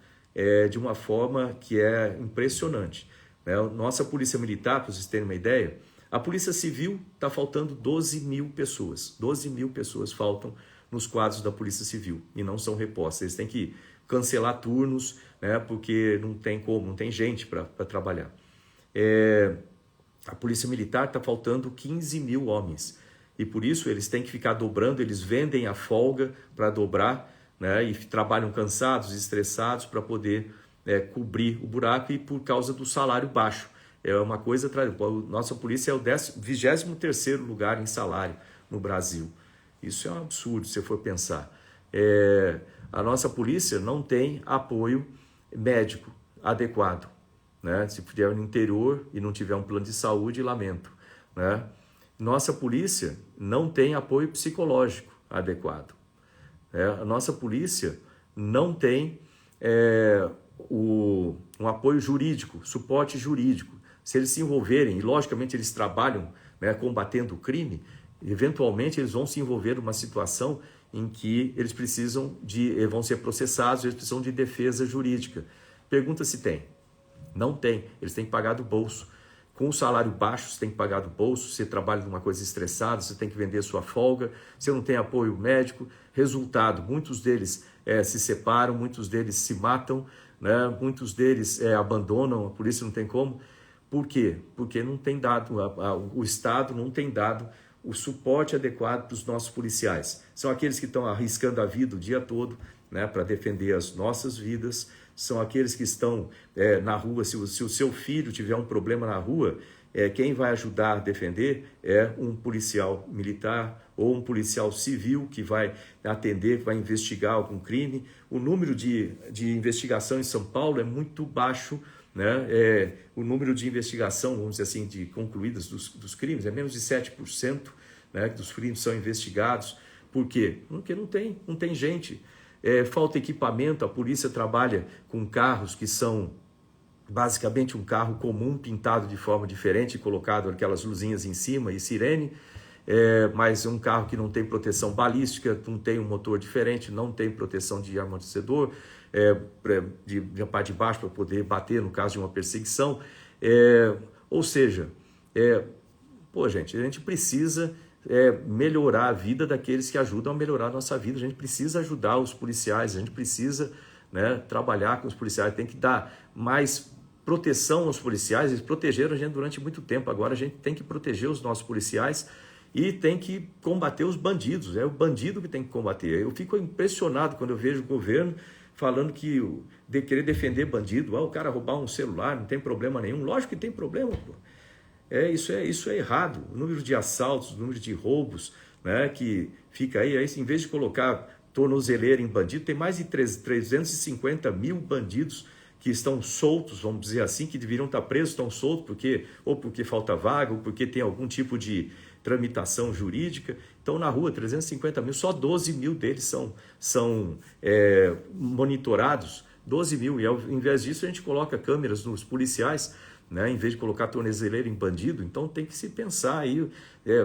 de uma forma que é impressionante, né? Nossa polícia militar, para vocês terem uma ideia, a polícia civil está faltando 12 mil pessoas. 12 mil pessoas faltam nos quadros da polícia civil e não são repostas. Eles têm que cancelar turnos, né, porque não tem gente para trabalhar. A polícia militar está faltando 15 mil homens e por isso eles têm que ficar dobrando, eles vendem a folga para dobrar, né, e trabalham cansados, estressados para poder cobrir o buraco e por causa do salário baixo. É uma coisa, nossa polícia é o 23º lugar em salário no Brasil. Isso é um absurdo se for pensar. A nossa polícia não tem apoio médico adequado, né? Se estiver no interior e não tiver um plano de saúde, lamento, né? Nossa polícia não tem apoio psicológico adequado. A nossa polícia não tem um apoio jurídico, suporte jurídico. Se eles se envolverem, e logicamente eles trabalham, né, combatendo o crime, eventualmente eles vão se envolver numa situação em que eles vão ser processados, eles precisam de defesa jurídica. Pergunta se tem. Não tem, eles têm que pagar do bolso. Com o salário baixo, você tem que pagar do bolso, você trabalha numa coisa estressada, você tem que vender sua folga, você não tem apoio médico. Resultado, muitos deles se separam, muitos deles se matam, né? Muitos deles abandonam, a polícia não tem como. Por quê? Porque não tem dado, o Estado não tem dado o suporte adequado para os nossos policiais. São aqueles que estão arriscando a vida o dia todo, né, para defender as nossas vidas. São aqueles que estão na rua. Se o seu filho tiver um problema na rua, quem vai ajudar a defender é um policial militar ou um policial civil que vai atender, que vai investigar algum crime. O número de investigação em São Paulo é muito baixo, né? O número de investigação, vamos dizer assim, de concluídas dos crimes é menos de 7%, né, dos crimes são investigados. Por quê? Porque não tem gente. Falta equipamento, a polícia trabalha com carros que são basicamente um carro comum pintado de forma diferente, colocado aquelas luzinhas em cima e sirene, mas um carro que não tem proteção balística, não tem um motor diferente, não tem proteção de amortecedor, de parte de baixo para poder bater no caso de uma perseguição. Ou seja, gente, a gente precisa melhorar a vida daqueles que ajudam a melhorar a nossa vida. A gente precisa ajudar os policiais, a gente precisa, né, trabalhar com os policiais, tem que dar mais proteção aos policiais. Eles protegeram a gente durante muito tempo, agora a gente tem que proteger os nossos policiais e tem que combater os bandidos, é o bandido que tem que combater. Eu fico impressionado quando eu vejo o governo falando que querer defender bandido, o cara roubar um celular, não tem problema nenhum. Lógico que tem problema, pô. Isso é errado. O número de assaltos, o número de roubos, né, que fica aí, em vez de colocar tornozeleira em bandido, tem mais de 350 mil bandidos que estão soltos, vamos dizer assim, que deveriam estar presos, estão soltos porque falta vaga, ou porque tem algum tipo de tramitação jurídica. Então, na rua, 350 mil, só 12 mil deles são monitorados, 12 mil. E ao invés disso, a gente coloca câmeras nos policiais, né, em vez de colocar tornozeleira em bandido. Então, tem que se pensar aí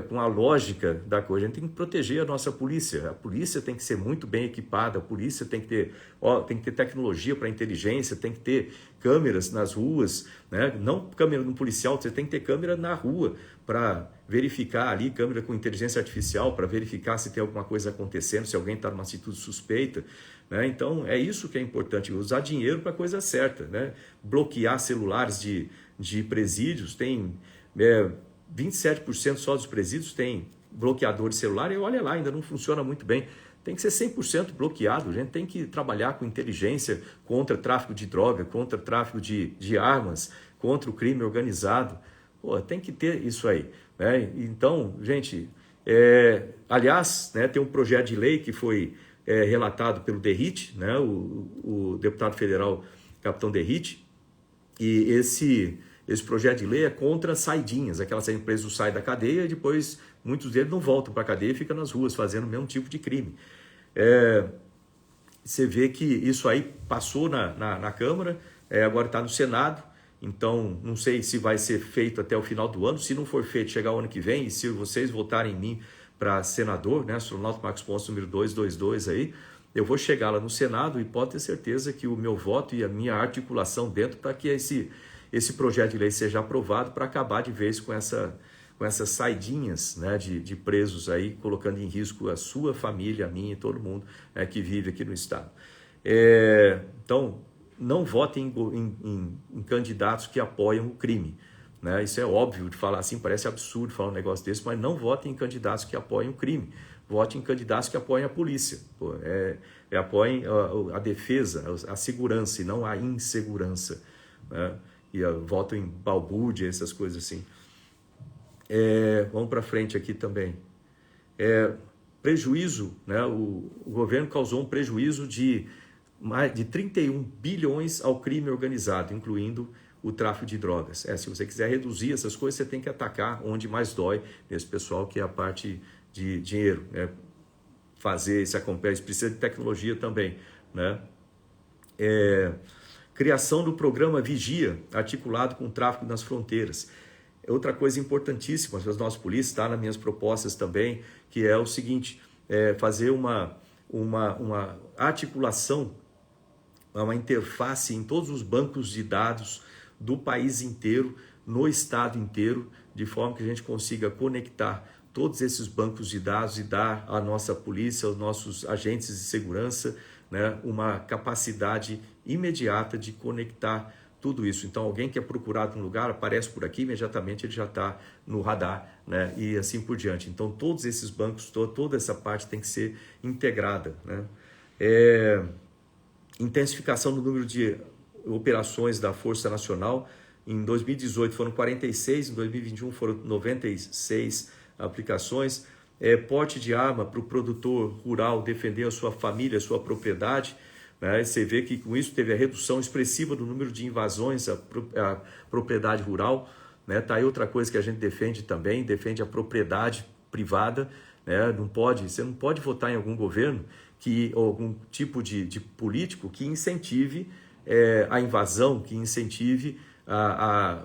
com a lógica da coisa. A gente tem que proteger a nossa polícia. A polícia tem que ser muito bem equipada, a polícia tem que ter tecnologia para inteligência, tem que ter câmeras nas ruas, né? Não câmera no policial, você tem que ter câmera na rua para verificar ali, câmera com inteligência artificial, para verificar se tem alguma coisa acontecendo, se alguém está numa atitude suspeita, né? Então, é isso que é importante, usar dinheiro para a coisa certa, né? Bloquear celulares de presídios, tem 27% só dos presídios tem bloqueador de celular, e olha lá, ainda não funciona muito bem. Tem que ser 100% bloqueado, a gente tem que trabalhar com inteligência contra tráfico de droga, contra tráfico de armas, contra o crime organizado. Pô, tem que ter isso aí, né? Então, gente, aliás, né, tem um projeto de lei que foi relatado pelo Derrite, né, o deputado federal Capitão Derrite, e esse projeto de lei é contra saidinhas, aquelas empresas que saem da cadeia e depois muitos deles não voltam para a cadeia e ficam nas ruas fazendo o mesmo tipo de crime. Você vê que isso aí passou na Câmara, agora está no Senado, então não sei se vai ser feito até o final do ano. Se não for feito, chegar o ano que vem, e se vocês votarem em mim para senador, né, astronauta Marcos Ponce número 222 aí, eu vou chegar lá no Senado e pode ter certeza que o meu voto e a minha articulação dentro para que esse projeto de lei seja aprovado, para acabar de vez com essas saidinhas, né, de presos aí, colocando em risco a sua família, a minha e todo mundo, né, que vive aqui no estado. Então, não votem em candidatos que apoiam o crime, né? Isso é óbvio de falar assim, parece absurdo falar um negócio desse, mas não votem em candidatos que apoiam o crime. Vote em candidatos que apoiem a polícia, apoiem a defesa, a segurança e não a insegurança, né? E voto em balbúrdia, essas coisas assim. Vamos para frente aqui também. Prejuízo, né? O governo causou um prejuízo de mais de 31 bilhões ao crime organizado, incluindo o tráfico de drogas. Se você quiser reduzir essas coisas, você tem que atacar onde mais dói nesse pessoal, que é a parte de dinheiro, né? Fazer esse acompanhamento, precisa de tecnologia também, né? Criação do programa Vigia, articulado com o tráfico nas fronteiras. Outra coisa importantíssima para as nossas polícias, está nas minhas propostas também, que é o seguinte, fazer uma articulação, uma interface em todos os bancos de dados do país inteiro, no estado inteiro, de forma que a gente consiga conectar todos esses bancos de dados e dar à nossa polícia, aos nossos agentes de segurança, né, uma capacidade imediata de conectar tudo isso. Então, alguém que é procurado num lugar, aparece por aqui, imediatamente ele já está no radar, né, e assim por diante. Então, todos esses bancos, toda essa parte tem que ser integrada, né? Intensificação do número de operações da Força Nacional. Em 2018 foram 46, em 2021 foram 96 aplicações. Porte de arma para o produtor rural defender a sua família, a sua propriedade, né? Você vê que com isso teve a redução expressiva do número de invasões à propriedade rural, né? Tá aí outra coisa que a gente defende também, defende a propriedade privada, né? Você não pode votar em algum governo ou algum tipo de político que incentive a invasão, que incentive a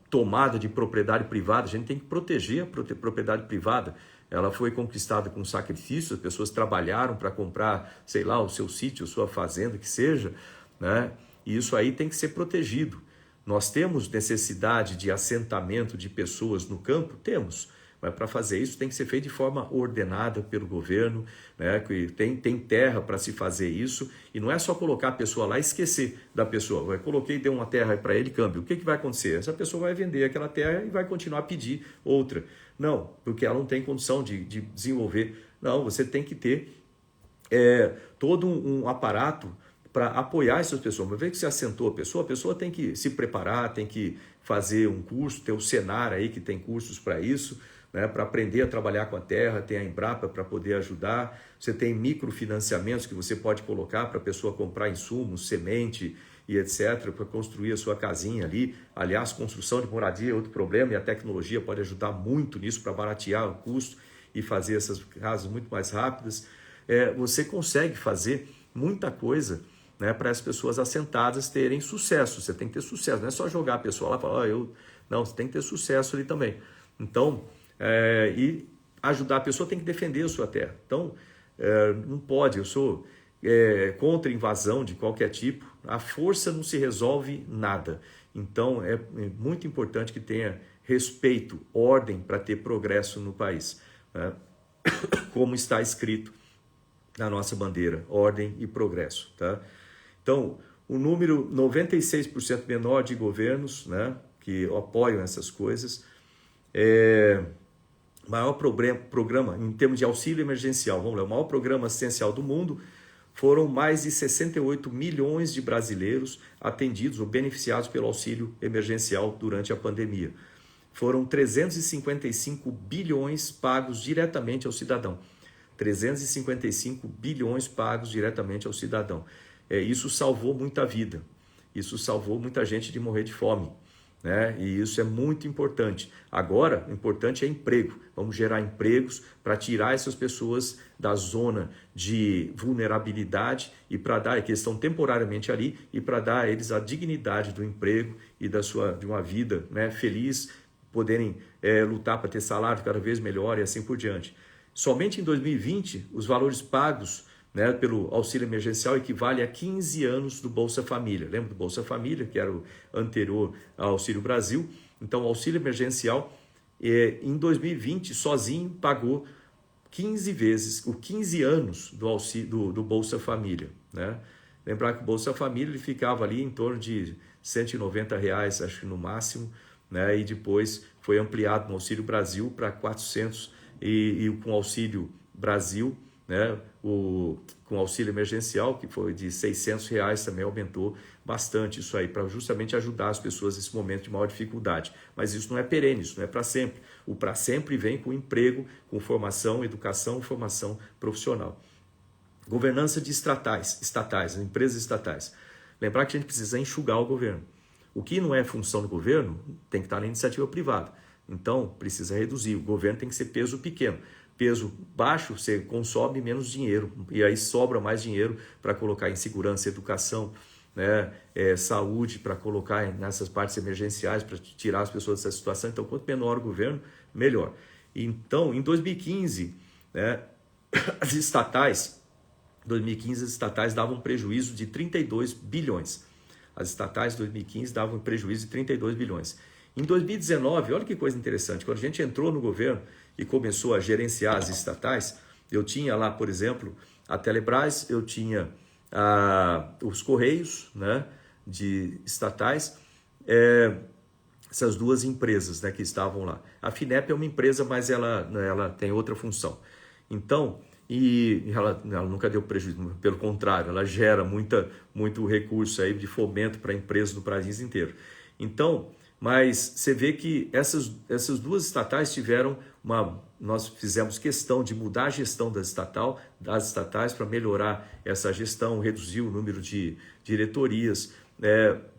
tomada de propriedade privada. A gente tem que proteger a propriedade privada. Ela foi conquistada com sacrifício, as pessoas trabalharam para comprar, sei lá, o seu sítio, a sua fazenda, que seja, né? E isso aí tem que ser protegido. Nós temos necessidade de assentamento de pessoas no campo? Temos. Mas para fazer isso tem que ser feito de forma ordenada pelo governo, né? Tem terra para se fazer isso, e não é só colocar a pessoa lá e esquecer da pessoa. Coloquei e dei uma terra para ele, câmbio. O que vai acontecer? Essa pessoa vai vender aquela terra e vai continuar a pedir outra. Não, porque ela não tem condição de desenvolver. Não, você tem que ter todo um aparato para apoiar essas pessoas. Uma vez que você assentou a pessoa tem que se preparar, tem que fazer um curso, tem o Senar aí que tem cursos para isso, né, para aprender a trabalhar com a terra, tem a Embrapa para poder ajudar, você tem microfinanciamentos que você pode colocar para a pessoa comprar insumos, semente e etc, para construir a sua casinha ali. Aliás, construção de moradia é outro problema e a tecnologia pode ajudar muito nisso para baratear o custo e fazer essas casas muito mais rápidas. Você consegue fazer muita coisa, né, para as pessoas assentadas terem sucesso. Você tem que ter sucesso, não é só jogar a pessoa lá e falar, não, você tem que ter sucesso ali também. Então, e ajudar a pessoa, tem que defender a sua terra. Então, não pode, eu sou contra invasão de qualquer tipo, a força não se resolve nada. Então, é muito importante que tenha respeito, ordem para ter progresso no país, né? Como está escrito na nossa bandeira, ordem e progresso, tá? Então, o número 96% menor de governos, né, que apoiam essas coisas, maior programa em termos de auxílio emergencial, vamos lá, o maior programa assistencial do mundo, foram mais de 68 milhões de brasileiros atendidos ou beneficiados pelo auxílio emergencial durante a pandemia. Foram 355 bilhões pagos diretamente ao cidadão. 355 bilhões pagos diretamente ao cidadão. Isso salvou muita vida. Isso salvou muita gente de morrer de fome, né? E isso é muito importante. Agora, o importante é emprego. Vamos gerar empregos para tirar essas pessoas da zona de vulnerabilidade e para dar, que estão temporariamente ali, e para dar a eles a dignidade do emprego e de uma vida, né, feliz, poderem lutar para ter salário cada vez melhor e assim por diante. Somente em 2020, os valores pagos, né, pelo auxílio emergencial equivale a 15 anos do Bolsa Família. Lembra do Bolsa Família, que era o anterior ao Auxílio Brasil? Então, o auxílio emergencial, em 2020, sozinho, pagou 15 vezes, 15 anos do auxílio do Bolsa Família, né? Lembrar que o Bolsa Família ele ficava ali em torno de R$ 190, acho que no máximo, né? E depois foi ampliado no Auxílio Brasil para 400 e com o Auxílio Brasil, né, com auxílio emergencial, que foi de R$ 600, também aumentou bastante isso aí, para justamente ajudar as pessoas nesse momento de maior dificuldade. Mas isso não é perene, isso não é para sempre. O para sempre vem com emprego, com formação, educação, formação profissional. Governança de estatais, empresas estatais. Lembrar que a gente precisa enxugar o governo. O que não é função do governo tem que estar na iniciativa privada. Então, precisa reduzir. O governo tem que ser peso pequeno. Peso baixo, você consome menos dinheiro e aí sobra mais dinheiro para colocar em segurança, educação, né, saúde, para colocar nessas partes emergenciais, para tirar as pessoas dessa situação. Então, quanto menor o governo, melhor. Então, em 2015, né, as estatais davam um prejuízo de 32 bilhões. As estatais de 2015 davam um prejuízo de 32 bilhões. Em 2019, olha que coisa interessante, quando a gente entrou no governo e começou a gerenciar as estatais, eu tinha lá, por exemplo, a Telebrás, eu tinha os Correios, né, de estatais, essas duas empresas, né, que estavam lá. A FINEP é uma empresa, mas ela tem outra função. Então, ela nunca deu prejuízo, pelo contrário, ela gera muito recurso aí de fomento para empresas do país inteiro. Então, mas você vê que essas duas estatais nós fizemos questão de mudar a gestão das estatais para melhorar essa gestão, reduzir o número de diretorias,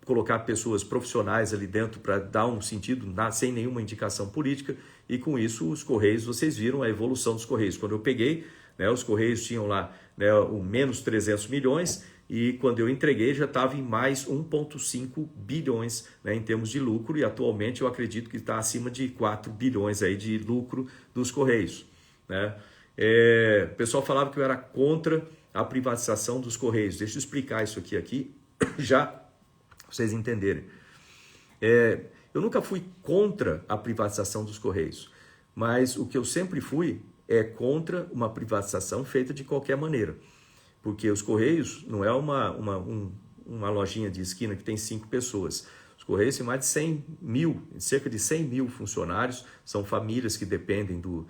colocar pessoas profissionais ali dentro para dar um sentido sem nenhuma indicação política, e com isso os Correios, vocês viram a evolução dos Correios. Quando eu peguei, né, os Correios tinham lá, né, o menos 300 milhões, e quando eu entreguei já estava em mais 1,5 bilhões, né, em termos de lucro, e atualmente eu acredito que está acima de 4 bilhões aí de lucro dos Correios, né? O pessoal falava que eu era contra a privatização dos Correios. Deixa eu explicar isso aqui já para vocês entenderem. Eu nunca fui contra a privatização dos Correios, mas o que eu sempre fui é contra uma privatização feita de qualquer maneira. Porque os Correios não é uma lojinha de esquina que tem 5 pessoas. Os Correios têm mais de 100 mil, cerca de 100 mil funcionários, são famílias que dependem do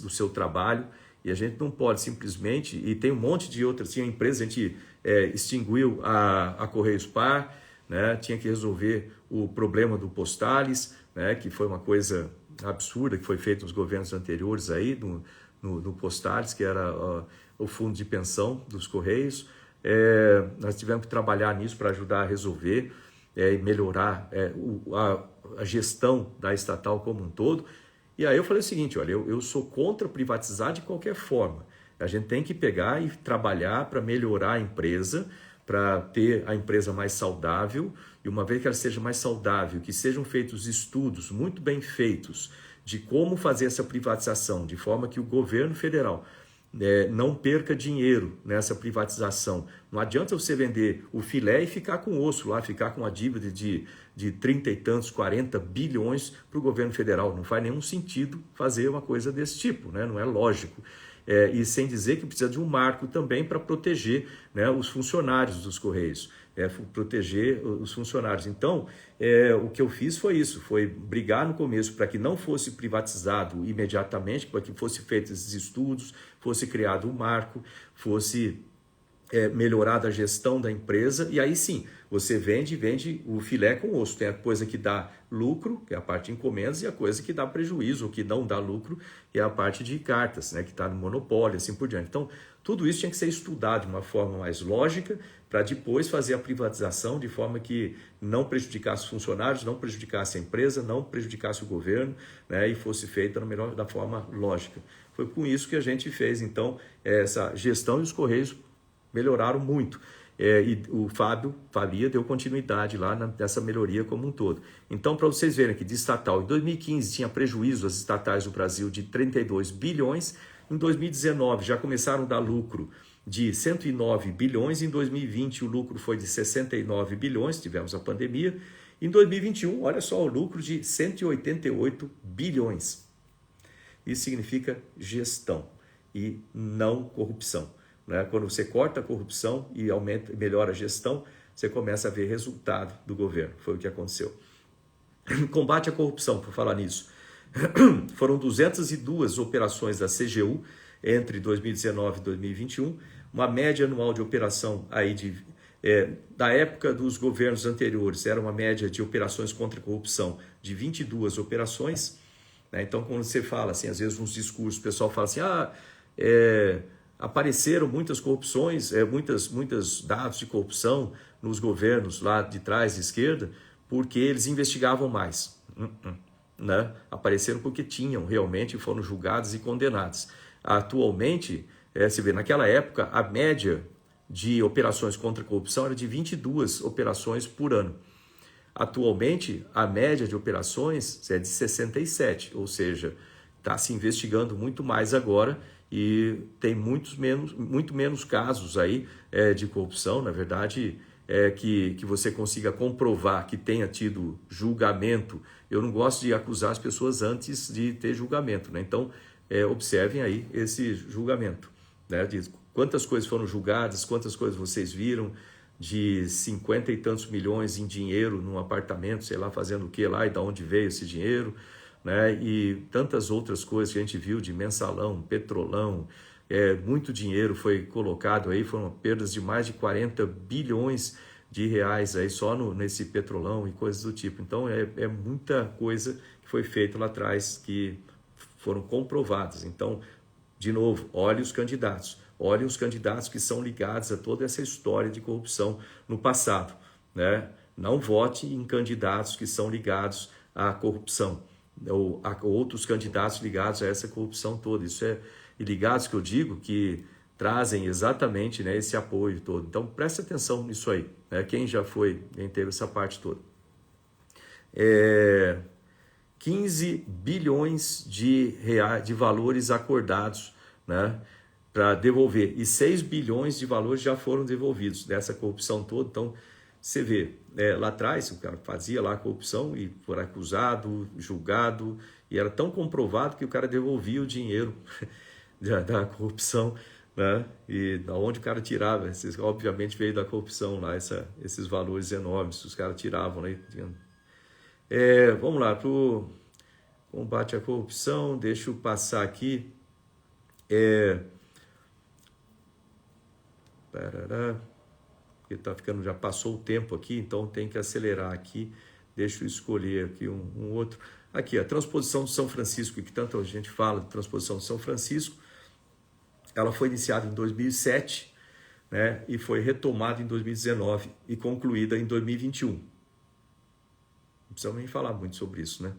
seu trabalho, e a gente não pode simplesmente, e tem um monte de outras, tinha empresas, a gente extinguiu a Correios Par, né, tinha que resolver o problema do Postales, né, que foi uma coisa absurda que foi feita nos governos anteriores aí, no Postales, que era o fundo de pensão dos Correios. Nós tivemos que trabalhar nisso para ajudar a resolver e melhorar a gestão da estatal como um todo. E aí eu falei o seguinte, olha, eu sou contra privatizar de qualquer forma. A gente tem que pegar e trabalhar para melhorar a empresa, para ter a empresa mais saudável, e uma vez que ela seja mais saudável, que sejam feitos estudos muito bem feitos de como fazer essa privatização, de forma que o governo federal não perca dinheiro nessa privatização. Não adianta você vender o filé e ficar com o osso lá, ficar com a dívida de 30 e tantos, 40 bilhões para o governo federal. Não faz nenhum sentido fazer uma coisa desse tipo, né? Não é lógico. E sem dizer que precisa de um marco também para proteger, né, os funcionários dos Correios, proteger os funcionários. Então, o que eu fiz foi isso, foi brigar no começo para que não fosse privatizado imediatamente, para que fosse feitos esses estudos, fosse criado um marco, fosse melhorada a gestão da empresa, e aí sim, você vende o filé com osso. Tem a coisa que dá lucro, que é a parte de encomendas, e a coisa que dá prejuízo, ou que não dá lucro, que é a parte de cartas, né, que está no monopólio, assim por diante. Então, tudo isso tinha que ser estudado de uma forma mais lógica, para depois fazer a privatização de forma que não prejudicasse os funcionários, não prejudicasse a empresa, não prejudicasse o governo, né, e fosse feita da forma lógica. Foi com isso que a gente fez, então, essa gestão, e os Correios melhoraram muito. E o Fábio Faria deu continuidade lá nessa melhoria como um todo. Então, para vocês verem que de estatal, em 2015 tinha prejuízo as estatais do Brasil de 32 bilhões, em 2019 já começaram a dar lucro de 109 bilhões, em 2020 o lucro foi de 69 bilhões, tivemos a pandemia, em 2021, olha só, o lucro de 188 bilhões. Isso significa gestão e não corrupção. Quando você corta a corrupção e melhora a gestão, você começa a ver resultado do governo. Foi o que aconteceu. Combate à corrupção, por falar nisso. Foram 202 operações da CGU entre 2019 e 2021, uma média anual de operação aí da época dos governos anteriores, era uma média de operações contra a corrupção de 22 operações. Então, quando você fala, assim, às vezes nos discursos, o pessoal fala assim, apareceram muitas corrupções, muitos dados de corrupção nos governos lá de trás, de esquerda, porque eles investigavam mais. Né? Apareceram porque tinham realmente, foram julgados e condenados. Atualmente, se vê, naquela época, a média de operações contra a corrupção era de 22 operações por ano. Atualmente, a média de operações é de 67, ou seja, está se investigando muito mais agora, e tem muito menos casos aí de corrupção, na verdade, que você consiga comprovar que tenha tido julgamento. Eu não gosto de acusar as pessoas antes de ter julgamento, né? Então, observem aí esse julgamento, né? De quantas coisas foram julgadas, quantas coisas vocês viram, de 50 e tantos milhões em dinheiro num apartamento, sei lá, fazendo o que lá e de onde veio esse dinheiro, né? E tantas outras coisas que a gente viu de mensalão, petrolão, muito dinheiro foi colocado aí, foram perdas de mais de 40 bilhões de reais aí só nesse petrolão e coisas do tipo. Então é muita coisa que foi feita lá atrás que foram comprovadas. Então, de novo, olhe os candidatos que são ligados a toda essa história de corrupção no passado, né? Não vote em candidatos que são ligados à corrupção, ou a outros candidatos ligados a essa corrupção toda. Isso e ligados que eu digo que trazem exatamente, né, esse apoio todo. Então preste atenção nisso aí, né? Quem teve essa parte toda. 15 bilhões de valores acordados, né, para devolver, e 6 bilhões de valores já foram devolvidos dessa corrupção toda. Então você vê, lá atrás o cara fazia lá a corrupção e foi acusado, julgado, e era tão comprovado que o cara devolvia o dinheiro da corrupção, né? E da onde o cara tirava, obviamente veio da corrupção lá, esses valores enormes, os caras tiravam, né? Vamos lá, para o combate à corrupção, deixa eu passar aqui. Porque tá ficando, já passou o tempo aqui, então tem que acelerar aqui. Deixa eu escolher aqui um outro. Aqui, a transposição de São Francisco, que tanta gente fala de transposição de São Francisco, ela foi iniciada em 2007, né, e foi retomada em 2019 e concluída em 2021. Não precisamos nem falar muito sobre isso, né?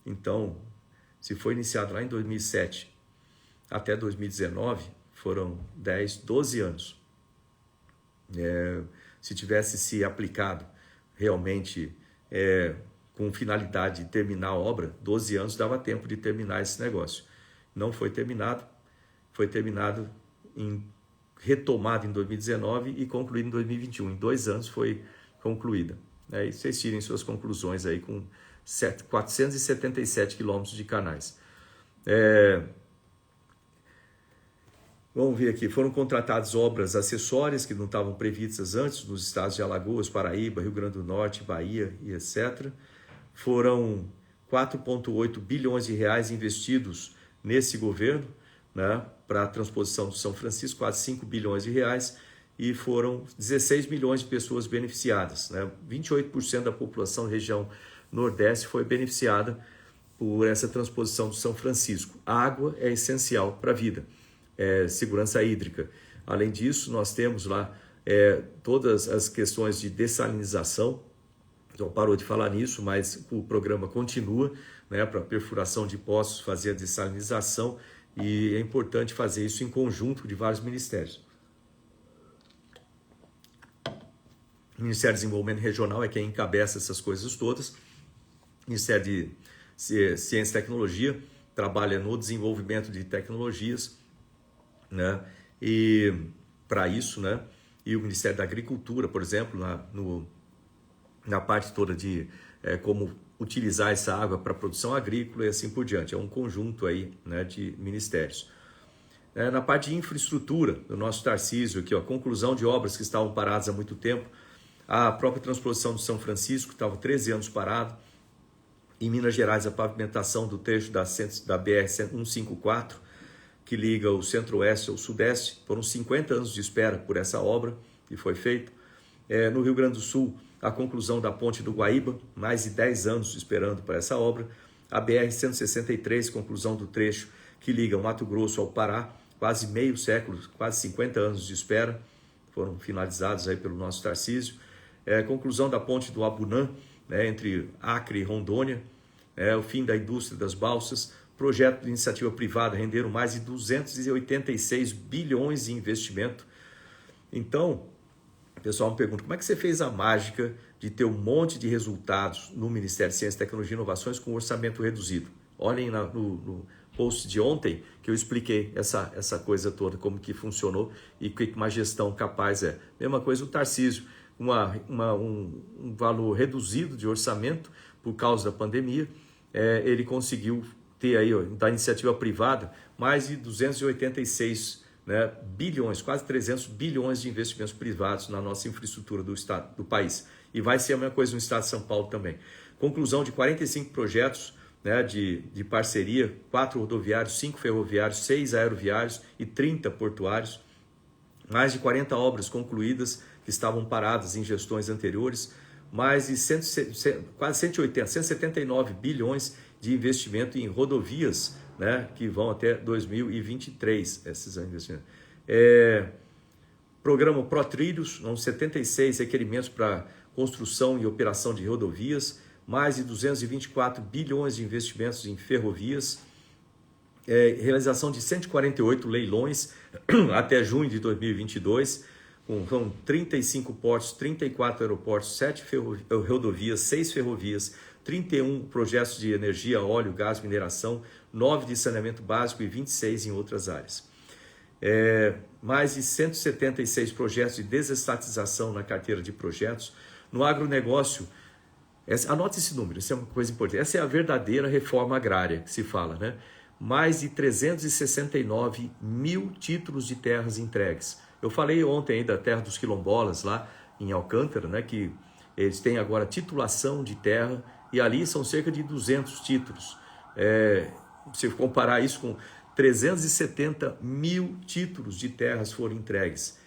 Então, se foi iniciado lá em 2007 até 2019, foram 10, 12 anos. Se tivesse se aplicado realmente com finalidade de terminar a obra, 12 anos dava tempo de terminar esse negócio. Não foi terminado retomado em 2019 e concluído em 2021. Em 2 anos foi concluída. E vocês tirem suas conclusões aí com 477 quilômetros de canais. Vamos ver aqui, foram contratadas obras acessórias que não estavam previstas antes nos estados de Alagoas, Paraíba, Rio Grande do Norte, Bahia e etc. Foram 4,8 bilhões de reais investidos nesse governo, né, para a transposição do São Francisco, quase 5 bilhões de reais, e foram 16 milhões de pessoas beneficiadas, né? 28% da população da região Nordeste foi beneficiada por essa transposição do São Francisco. A água é essencial para a vida. Segurança hídrica. Além disso, nós temos lá todas as questões de dessalinização. Então, parou de falar nisso, mas o programa continua, né, para perfuração de poços, fazer a dessalinização, e é importante fazer isso em conjunto de vários ministérios. O Ministério do Desenvolvimento Regional é quem encabeça essas coisas todas. O Ministério de Ciência e Tecnologia trabalha no desenvolvimento de tecnologias, né? E para isso, né? E o Ministério da Agricultura, por exemplo, na parte toda de como utilizar essa água para produção agrícola e assim por diante. É um conjunto aí, né, de ministérios. Na parte de infraestrutura, do nosso Tarcísio aqui, ó, conclusão de obras que estavam paradas há muito tempo. A própria transposição do São Francisco estava 13 anos parado. Em Minas Gerais, a pavimentação do trecho da BR-154, que liga o centro-oeste ao sudeste, foram 50 anos de espera por essa obra que foi feita. No Rio Grande do Sul, a conclusão da ponte do Guaíba, mais de 10 anos esperando para essa obra. A BR-163, conclusão do trecho que liga o Mato Grosso ao Pará, quase meio século, quase 50 anos de espera, foram finalizados aí pelo nosso Tarcísio. Conclusão da ponte do Abunã, né, entre Acre e Rondônia, o fim da indústria das balsas. Projeto de iniciativa privada renderam mais de 286 bilhões de investimento. Então, o pessoal me pergunta, como é que você fez a mágica de ter um monte de resultados no Ministério de Ciência, Tecnologia e Inovações com orçamento reduzido? Olhem no post de ontem que eu expliquei essa coisa toda, como que funcionou e o que uma gestão capaz é. Mesma coisa o Tarcísio, um valor reduzido de orçamento por causa da pandemia, ele conseguiu ter aí, ó, da iniciativa privada, mais de 286 bilhões, quase 300 bilhões de investimentos privados na nossa infraestrutura do estado, do país. E vai ser a mesma coisa no estado de São Paulo também. Conclusão de 45 projetos, né, de parceria, 4 rodoviários, 5 ferroviários, 6 aeroviários e 30 portuários. Mais de 40 obras concluídas que estavam paradas em gestões anteriores. Mais de quase 179 bilhões de investimento em rodovias, né, que vão até 2023, esses investimentos. Programa ProTrilhos, 76 requerimentos para construção e operação de rodovias, mais de 224 bilhões de investimentos em ferrovias, realização de 148 leilões até junho de 2022, com 35 portos, 34 aeroportos, 7 rodovias, 6 ferrovias, 31 projetos de energia, óleo, gás, mineração, 9 de saneamento básico e 26 em outras áreas. Mais de 176 projetos de desestatização na carteira de projetos. No agronegócio, anote esse número, isso é uma coisa importante. Essa é a verdadeira reforma agrária que se fala, né? Mais de 369 mil títulos de terras entregues. Eu falei ontem aí da terra dos quilombolas lá em Alcântara, né? Que eles têm agora titulação de terra e ali são cerca de 200 títulos. Se comparar isso com 370 mil títulos de terras foram entregues.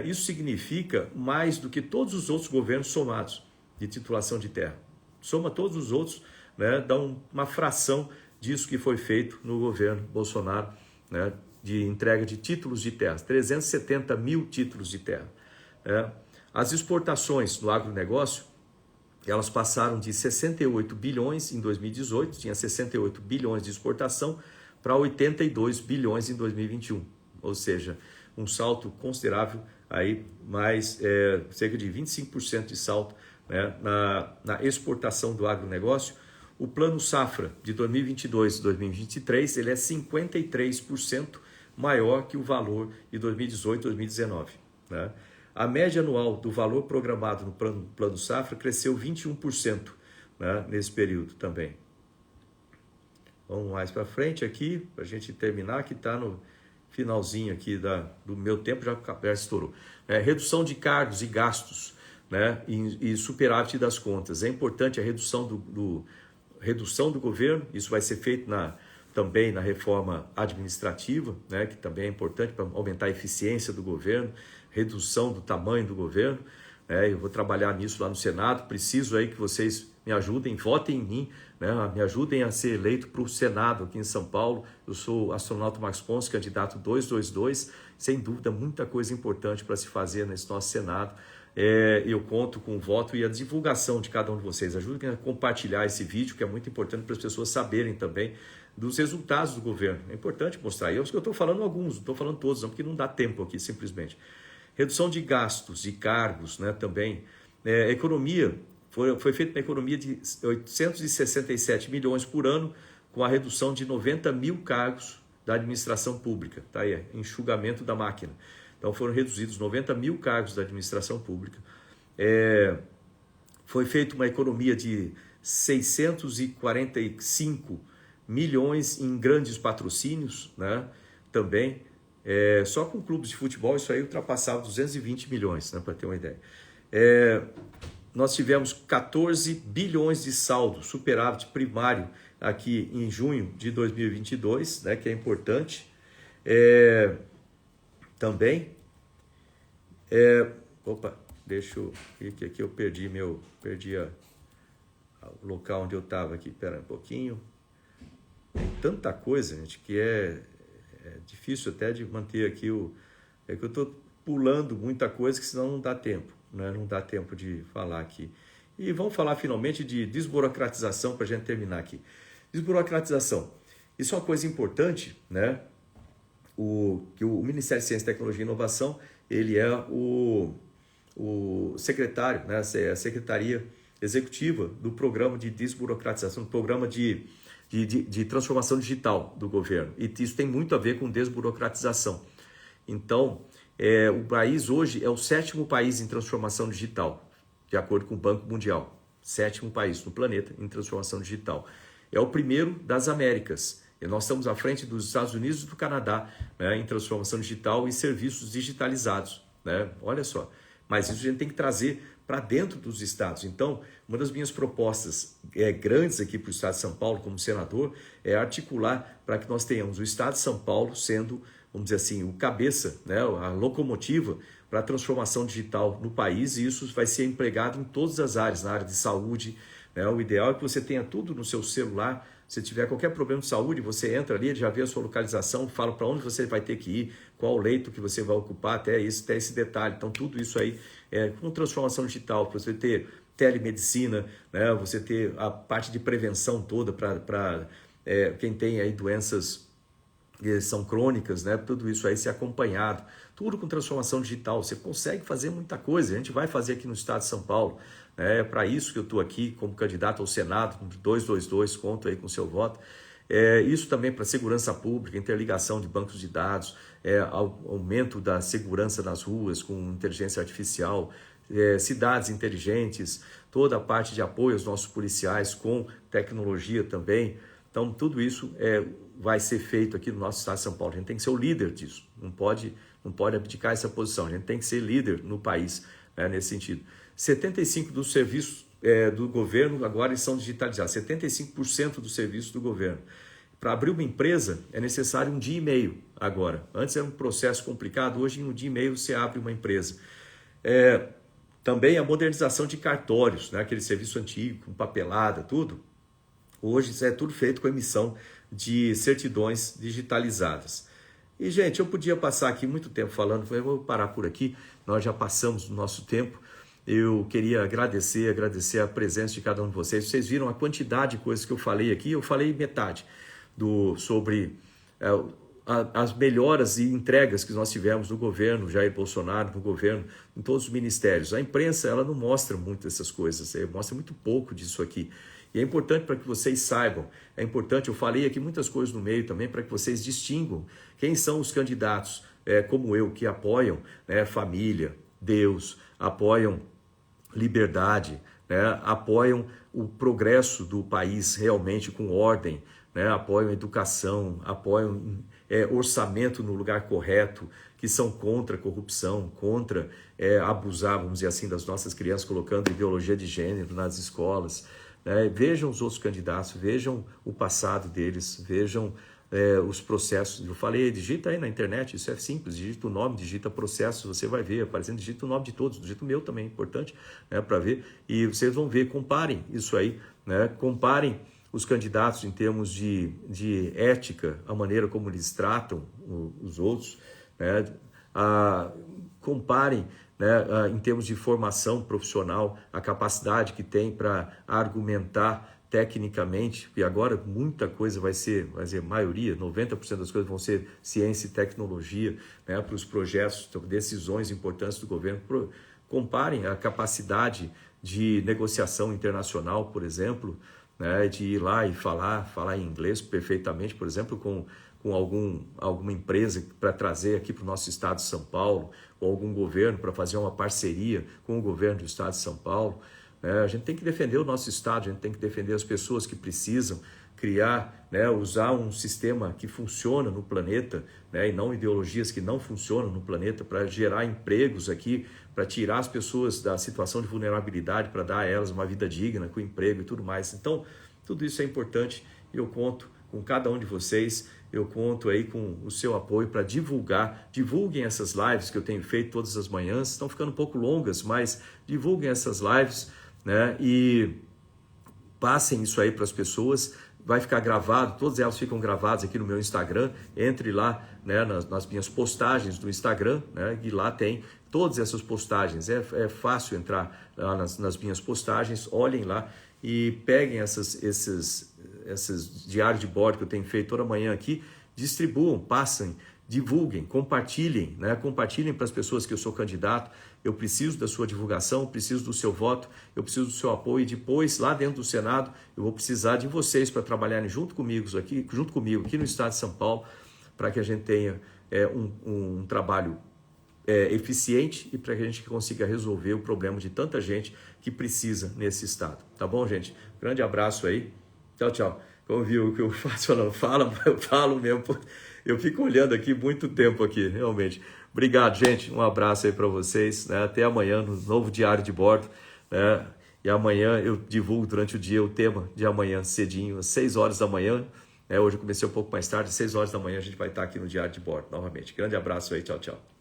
Isso significa mais do que todos os outros governos somados de titulação de terra. Soma todos os outros, né, dá uma fração disso que foi feito no governo Bolsonaro, né, de entrega de títulos de terra, 370 mil títulos de terra. Né? As exportações do agronegócio, elas passaram de 68 bilhões em 2018, tinha 68 bilhões de exportação, para 82 bilhões em 2021, ou seja, um salto considerável, aí mais cerca de 25% de salto, né, na exportação do agronegócio. O plano safra de 2022 e 2023 ele é 53% maior que o valor de 2018 e 2019. Né? A média anual do valor programado no plano safra cresceu 21%, né, nesse período também. Vamos mais para frente aqui, para a gente terminar, que está no finalzinho aqui do meu tempo, já estourou. Redução de cargos e gastos, né, e superávit das contas. É importante a redução do governo, isso vai ser feito também na reforma administrativa, né, que também é importante para aumentar a eficiência do governo, redução do tamanho do governo. Eu vou trabalhar nisso lá no Senado, preciso aí que vocês me ajudem, votem em mim, né, me ajudem a ser eleito para o Senado aqui em São Paulo. Eu sou o astronauta Marcos Ponce, candidato 222, sem dúvida muita coisa importante para se fazer nesse nosso Senado. Eu conto com o voto e a divulgação de cada um de vocês. Ajudem a compartilhar esse vídeo, que é muito importante para as pessoas saberem também dos resultados do governo. É importante mostrar. Eu estou falando alguns, não estou falando todos, não, porque não dá tempo aqui simplesmente. Redução de gastos e cargos, né, também. Economia, foi feita uma economia de 867 milhões por ano, com a redução de 90 mil cargos da administração pública. Tá aí, enxugamento da máquina. Então foram reduzidos 90 mil cargos da administração pública. Foi feita uma economia de 645 milhões em grandes patrocínios, né, também. Só com clubes de futebol isso aí ultrapassava 220 milhões, né, para ter uma ideia. Nós tivemos 14 bilhões de saldo, superávit primário aqui em junho de 2022, né, que é importante. Também, deixa eu ver que eu perdi o local onde eu estava aqui, espera um pouquinho. Tem tanta coisa, gente, que é difícil até de manter aqui é que eu estou pulando muita coisa, que senão não dá tempo, né? Não dá tempo de falar aqui. E vamos falar finalmente de desburocratização para a gente terminar aqui. Desburocratização. Isso é uma coisa importante, né? Que o Ministério de Ciência, Tecnologia e Inovação, ele é o secretário, né? A Secretaria Executiva do Programa de Desburocratização, do Programa de transformação digital do governo. E isso tem muito a ver com desburocratização. Então, o país hoje é o 7º país em transformação digital, de acordo com o Banco Mundial. 7º país no planeta em transformação digital. É o primeiro das Américas. E nós estamos à frente dos Estados Unidos e do Canadá, né, em transformação digital e serviços digitalizados. Né? Olha só. Mas isso a gente tem que trazer para dentro dos estados. Então, uma das minhas propostas grandes aqui para o estado de São Paulo, como senador, é articular para que nós tenhamos o estado de São Paulo sendo, vamos dizer assim, o cabeça, né, a locomotiva para a transformação digital no país, e isso vai ser empregado em todas as áreas, na área de saúde. Né? O ideal é que você tenha tudo no seu celular. Se tiver qualquer problema de saúde, você entra ali, já vê a sua localização, fala para onde você vai ter que ir, qual leito que você vai ocupar, até esse detalhe. Então, tudo isso aí com transformação digital, para você ter telemedicina, né? Você ter a parte de prevenção toda para quem tem aí doenças que são crônicas, né? Tudo isso aí ser acompanhado, tudo com transformação digital. Você consegue fazer muita coisa, a gente vai fazer aqui no estado de São Paulo. É para isso que eu estou aqui como candidato ao Senado, 222, conto aí com o seu voto. Isso também para segurança pública, interligação de bancos de dados, aumento da segurança nas ruas com inteligência artificial, cidades inteligentes, toda a parte de apoio aos nossos policiais com tecnologia também. Então, tudo isso vai ser feito aqui no nosso estado de São Paulo. A gente tem que ser o líder disso, não pode abdicar essa posição, a gente tem que ser líder no país, né, nesse sentido. 75% dos serviços do governo agora são digitalizados, 75% dos serviços do governo. Para abrir uma empresa é necessário 1 dia e meio agora. Antes era um processo complicado, hoje em 1 dia e meio você abre uma empresa. Também a modernização de cartórios, né? Aquele serviço antigo, com papelada, tudo. Hoje isso é tudo feito com emissão de certidões digitalizadas. E, gente, eu podia passar aqui muito tempo falando, eu vou parar por aqui, nós já passamos o nosso tempo. Eu queria agradecer a presença de cada um de vocês. Vocês viram a quantidade de coisas que eu falei aqui, eu falei metade sobre as melhoras e entregas que nós tivemos no governo Jair Bolsonaro, no governo, em todos os ministérios. A imprensa, ela não mostra muito essas coisas, mostra muito pouco disso aqui. E é importante para que vocês saibam, é importante, eu falei aqui muitas coisas no meio também, para que vocês distingam quem são os candidatos, como eu, que apoiam família, Deus, apoiam liberdade, apoiam o progresso do país realmente com ordem, apoiam a educação, apoiam orçamento no lugar correto, que são contra a corrupção, contra abusar, vamos dizer assim, das nossas crianças, colocando ideologia de gênero nas escolas. Vejam os outros candidatos, vejam o passado deles, vejam os processos. Eu falei, digita aí na internet, isso é simples, digita o nome, digita processos, você vai ver, aparecendo, digita o nome de todos, digita o meu também, é importante para ver, e vocês vão ver, comparem isso aí, comparem os candidatos em termos de ética, a maneira como eles tratam os outros, comparem em termos de formação profissional, a capacidade que tem para argumentar tecnicamente, e agora muita coisa vai ser maioria, 90% das coisas vão ser ciência e tecnologia, para os projetos, decisões importantes do governo. Comparem a capacidade de negociação internacional, por exemplo, de ir lá e falar em inglês perfeitamente, por exemplo, com alguma empresa para trazer aqui para o nosso estado de São Paulo, ou algum governo para fazer uma parceria com o governo do estado de São Paulo. A gente tem que defender o nosso estado, a gente tem que defender as pessoas que precisam criar, usar um sistema que funciona no planeta, e não ideologias que não funcionam no planeta, para gerar empregos aqui, para tirar as pessoas da situação de vulnerabilidade, para dar a elas uma vida digna, com emprego e tudo mais. Então, tudo isso é importante e eu conto com cada um de vocês, eu conto aí com o seu apoio para divulguem essas lives que eu tenho feito todas as manhãs, estão ficando um pouco longas, mas divulguem essas lives, e passem isso aí para as pessoas, vai ficar gravado, todas elas ficam gravadas aqui no meu Instagram, entre lá nas minhas postagens do Instagram, e lá tem todas essas postagens, é fácil entrar lá nas minhas postagens, olhem lá e peguem esses diários de bordo que eu tenho feito toda manhã aqui, distribuam, passem, divulguem, compartilhem, compartilhem para as pessoas que eu sou candidato. Eu preciso da sua divulgação, preciso do seu voto, eu preciso do seu apoio. E depois, lá dentro do Senado, eu vou precisar de vocês para trabalharem junto comigo aqui no estado de São Paulo, para que a gente tenha um trabalho eficiente e para que a gente consiga resolver o problema de tanta gente que precisa nesse estado. Tá bom, gente? Grande abraço aí. Tchau, tchau. Como viu o que eu faço falando? Eu falo mesmo. Eu fico olhando aqui muito tempo aqui, realmente. Obrigado, gente. Um abraço aí para vocês. Até amanhã no novo Diário de Bordo. E amanhã eu divulgo durante o dia o tema de amanhã cedinho, às 6 horas da manhã. Hoje eu comecei um pouco mais tarde, às 6 horas da manhã a gente vai estar aqui no Diário de Bordo novamente. Grande abraço aí. Tchau, tchau.